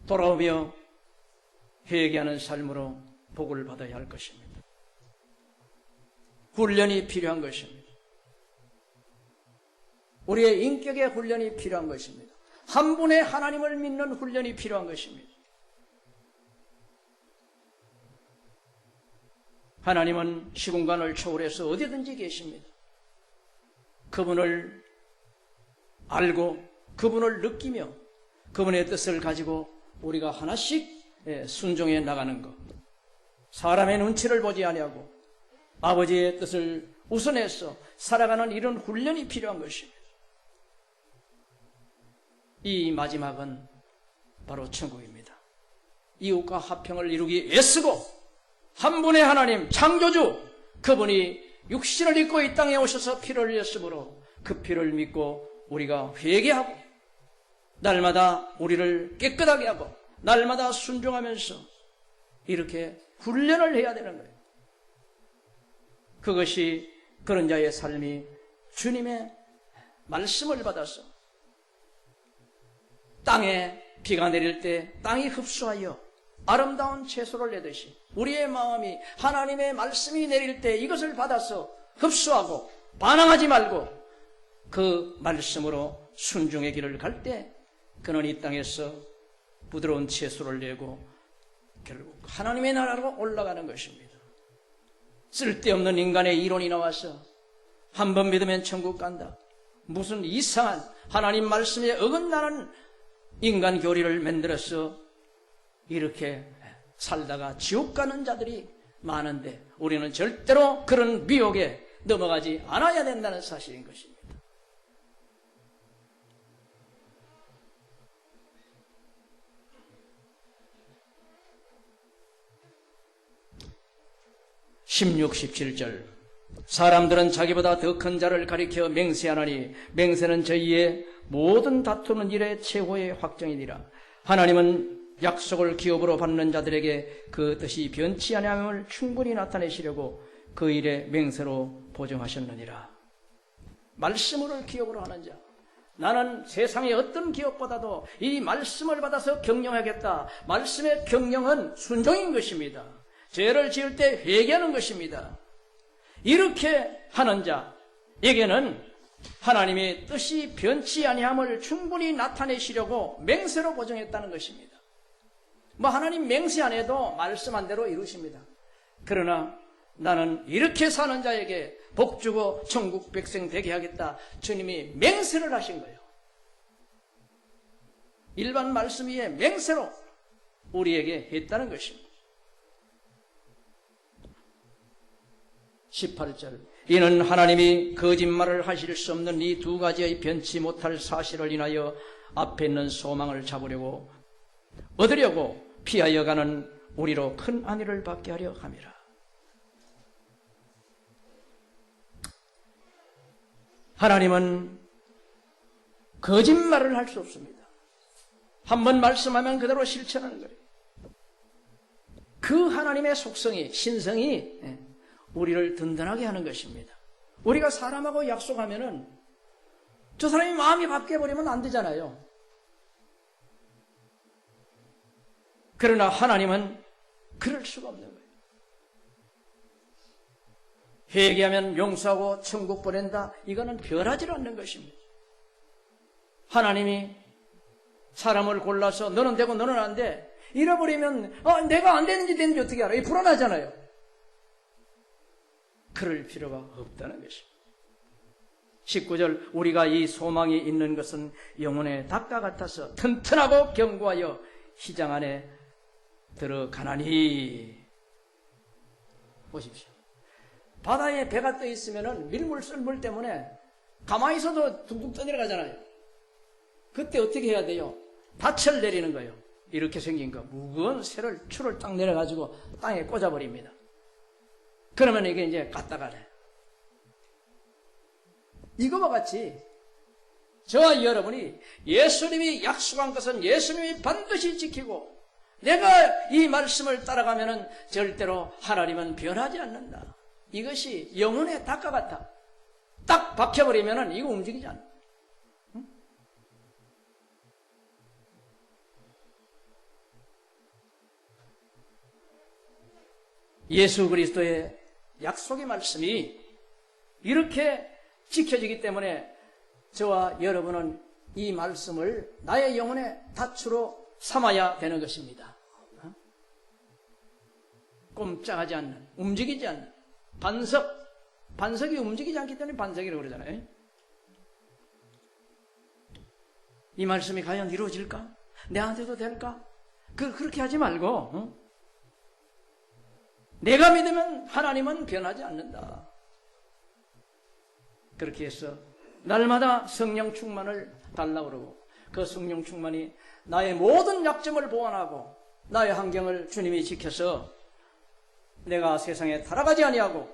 돌아오며 회개하는 삶으로 복을 받아야 할 것입니다. 훈련이 필요한 것입니다. 우리의 인격의 훈련이 필요한 것입니다. 한 분의 하나님을 믿는 훈련이 필요한 것입니다. 하나님은 시공간을 초월해서 어디든지 계십니다. 그분을 알고 그분을 느끼며 그분의 뜻을 가지고 우리가 하나씩 순종해 나가는 것. 사람의 눈치를 보지 아니하고 아버지의 뜻을 우선해서 살아가는 이런 훈련이 필요한 것입니다. 이 마지막은 바로 천국입니다. 이웃과 화평을 이루기 애쓰고 한 분의 하나님 창조주 그분이 육신을 입고 이 땅에 오셔서 피를 흘렸으므로 그 피를 믿고 우리가 회개하고 날마다 우리를 깨끗하게 하고 날마다 순종하면서 이렇게 훈련을 해야 되는 거예요. 그것이 그런 자의 삶이 주님의 말씀을 받아서 땅에 비가 내릴 때 땅이 흡수하여 아름다운 채소를 내듯이 우리의 마음이 하나님의 말씀이 내릴 때 이것을 받아서 흡수하고 반항하지 말고 그 말씀으로 순종의 길을 갈 때 그는 이 땅에서 부드러운 채소를 내고 결국 하나님의 나라로 올라가는 것입니다. 쓸데없는 인간의 이론이 나와서 한 번 믿으면 천국 간다. 무슨 이상한 하나님 말씀에 어긋나는 인간 교리를 만들어서 이렇게 살다가 지옥 가는 자들이 많은데 우리는 절대로 그런 미혹에 넘어가지 않아야 된다는 사실인 것입니다. (16, 17절) 사람들은 자기보다 더 큰 자를 가리켜 맹세하나니 맹세는 저희의 모든 다투는 일의 최고의 확정이니라. 하나님은 약속을 기업으로 받는 자들에게 그 뜻이 변치 아니함을 충분히 나타내시려고 그 일의 맹세로 보증하셨느니라. 말씀을 기업으로 하는 자, 나는 세상의 어떤 기업보다도 이 말씀을 받아서 경영하겠다. 말씀의 경영은 순종인 것입니다. 죄를 지을 때 회개하는 것입니다. 이렇게 하는 자에게는 하나님의 뜻이 변치 아니함을 충분히 나타내시려고 맹세로 보정했다는 것입니다. 하나님 맹세 안 해도 말씀한 대로 이루십니다. 그러나 나는 이렇게 사는 자에게 복 주고 천국 백성 되게 하겠다. 주님이 맹세를 하신 거예요. 일반 말씀 위에 맹세로 우리에게 했다는 것입니다. 18절 이는 하나님이 거짓말을 하실 수 없는 이 두 가지의 변치 못할 사실을 인하여 앞에 있는 소망을 잡으려고 얻으려고 피하여 가는 우리로 큰 안위를 받게 하려 함이라. 하나님은 거짓말을 할 수 없습니다. 한번 말씀하면 그대로 실천하는 거예요. 그 하나님의 속성이, 신성이 우리를 든든하게 하는 것입니다. 우리가 사람하고 약속하면은 저 사람이 마음이 바뀌어버리면 안 되잖아요. 그러나 하나님은 그럴 수가 없는 거예요. 회개하면 용서하고 천국 보낸다. 이거는 변하지 않는 것입니다. 하나님이 사람을 골라서 너는 되고 너는 안 돼. 잃어버리면 내가 안 되는지 되는지 어떻게 알아? 불안하잖아요. 그럴 필요가 없다는 것입니다. 19절 우리가 이 소망이 있는 것은 영혼의 닭과 같아서 튼튼하고 견고하여 희장 안에 들어가나니. 보십시오. 바다에 배가 떠 있으면 밀물 썰물 때문에 가만히 있어도 둥둥 떠내려가잖아요. 그때 어떻게 해야 돼요? 닻을 내리는 거예요. 이렇게 생긴 거 무거운 추를 딱 내려가지고 땅에 꽂아버립니다. 그러면 이게 이제 갔다가 래. 이거와 같이 저와 여러분이 예수님이 약속한 것은 예수님이 반드시 지키고 내가 이 말씀을 따라가면은 절대로 하나님은 변하지 않는다. 이것이 영혼의 닭과 같아. 딱 박혀버리면은 이거 움직이지 않아. 응? 예수 그리스도의 약속의 말씀이 이렇게 지켜지기 때문에 저와 여러분은 이 말씀을 나의 영혼의 닻으로 삼아야 되는 것입니다. 꼼짝하지 않는, 움직이지 않는 반석이 움직이지 않기 때문에 반석이라고 그러잖아요. 이 말씀이 과연 이루어질까? 내한테도 될까? 그렇게 하지 말고 내가 믿으면 하나님은 변하지 않는다. 그렇게 해서 날마다 성령 충만을 달라고 그러고 그 성령 충만이 나의 모든 약점을 보완하고 나의 환경을 주님이 지켜서 내가 세상에 타락하지 아니하고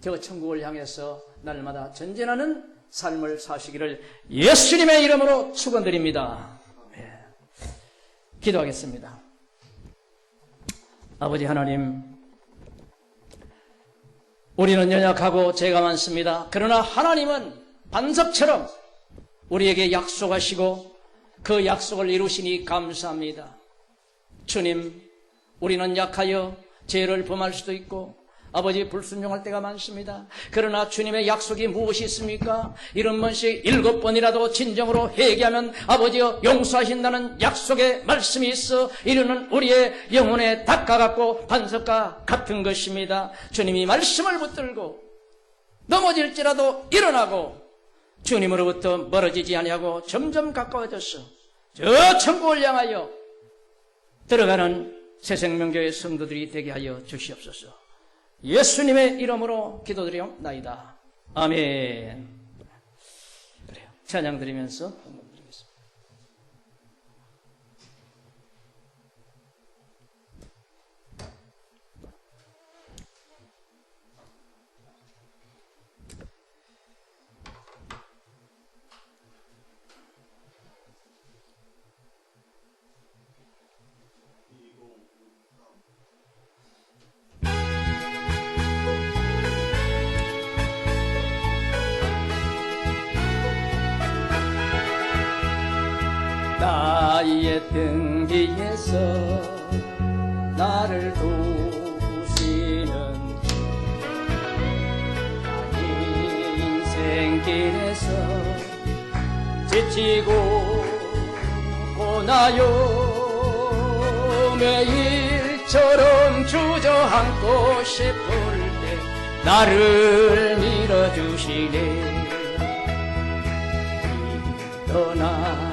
저 천국을 향해서 날마다 전진하는 삶을 사시기를 예수님의 이름으로 축원드립니다. 네. 기도하겠습니다. 아버지 하나님, 우리는 연약하고 죄가 많습니다. 그러나 하나님은 반석처럼 우리에게 약속하시고 그 약속을 이루시니 감사합니다. 주님, 우리는 약하여 죄를 범할 수도 있고 아버지 불순종할 때가 많습니다. 그러나 주님의 약속이 무엇이 있습니까? 70번씩 7번이라도 진정으로 회개하면 아버지여 용서하신다는 약속의 말씀이 있어 이르는 우리의 영혼의 닭과 같고 반석과 같은 것입니다. 주님이 말씀을 붙들고 넘어질지라도 일어나고 주님으로부터 멀어지지 아니하고 점점 가까워져서 저 천국을 향하여 들어가는 새생명교회 성도들이 되게 하여 주시옵소서. 예수님의 이름으로 기도드리옵나이다. 아멘. 그래요. 찬양 드리면서 한번 드리겠습니다. 나의 등 뒤에서 나를 도우시는 나의 인생길에서 지치고 고나요 매일처럼 주저앉고 싶을 때 나를 밀어주시네. 떠나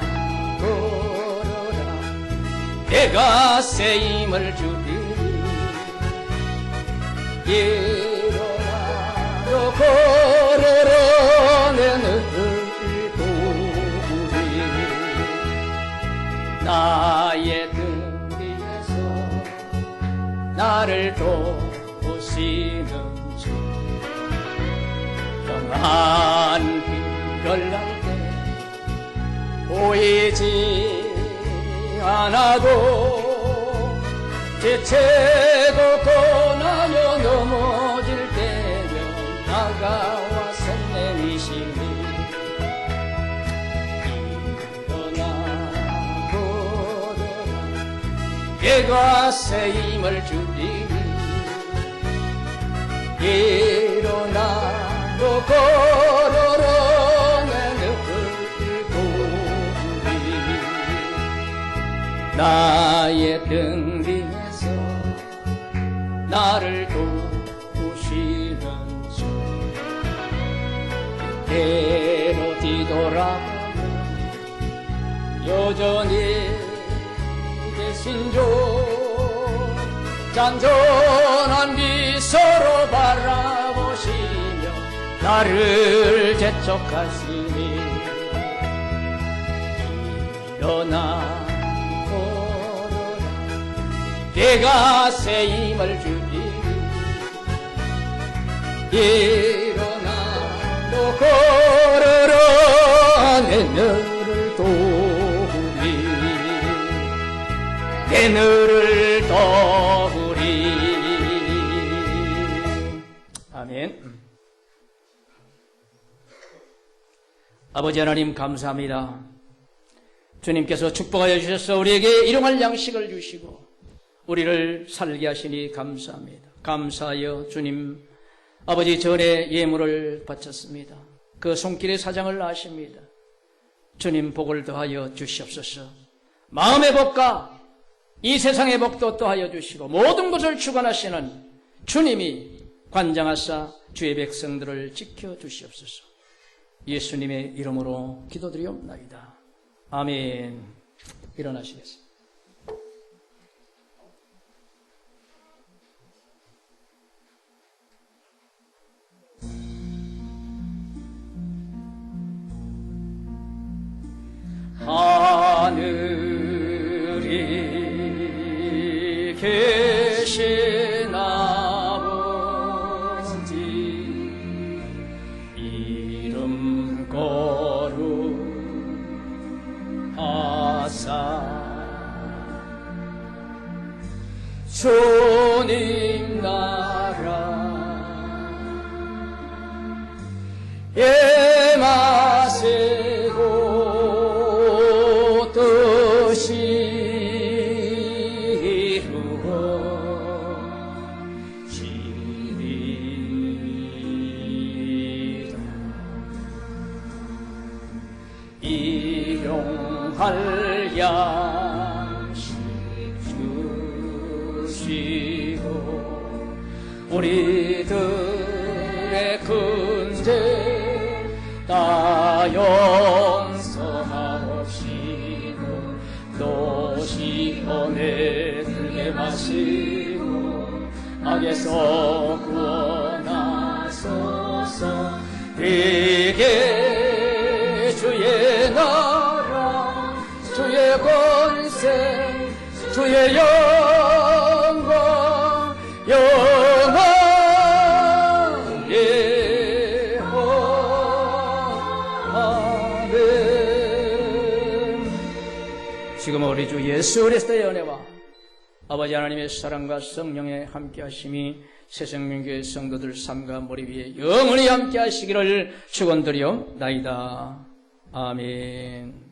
내가 쓰임을 주리니 일어나요 걸어라 내 눈을 보리. 나의 등 뒤에서 나를 도우시는 주 한 비를 날 때 보이지 않아도 지치고 고나며 넘어질 때면 다가와서 내미시니 일어나 걸어라 내가 새 힘을 주리니 일어나 걸어라 내 눈을 나의 등 위에서 나를 도우시는 주 때로 뒤돌아보면 여전히 계신 주 잔존한 미소로 바라보시며 나를 재촉하시니 일어나 내가 새 힘을 주리 일어나 또 걸어라 내 너를 도우리 내 너를 도우리 아멘. 아버지 하나님 감사합니다. 주님께서 축복하여 주셔서 우리에게 일용할 양식을 주시고 우리를 살게 하시니 감사합니다. 감사하여 주님 아버지 전에 예물을 바쳤습니다. 그 손길의 사정을 아십니다. 주님 복을 더하여 주시옵소서. 마음의 복과 이 세상의 복도 더하여 주시고 모든 것을 주관하시는 주님이 관장하사 주의 백성들을 지켜주시옵소서. 예수님의 이름으로 기도드리옵나이다. 아멘. 일어나시겠습니다. 하늘이 계신 아버지 이름 거룩하사 주님 나라 예마시고 뜻이 이루어지리라. 일용할 양식 주시고 우리들의 근죄 다 용서하옵시고 또 시온에 들게 마시고 악에서 구원하소서. 이게 주의 나라 주의 권세 주의 영광 지금 우리 주 예수 그리스도의 은혜와 아버지 하나님의 사랑과 성령의 함께하심이 새생명교회 성도들 삶과 머리 위에 영원히 함께하시기를 축원드리옵나이다. 아멘.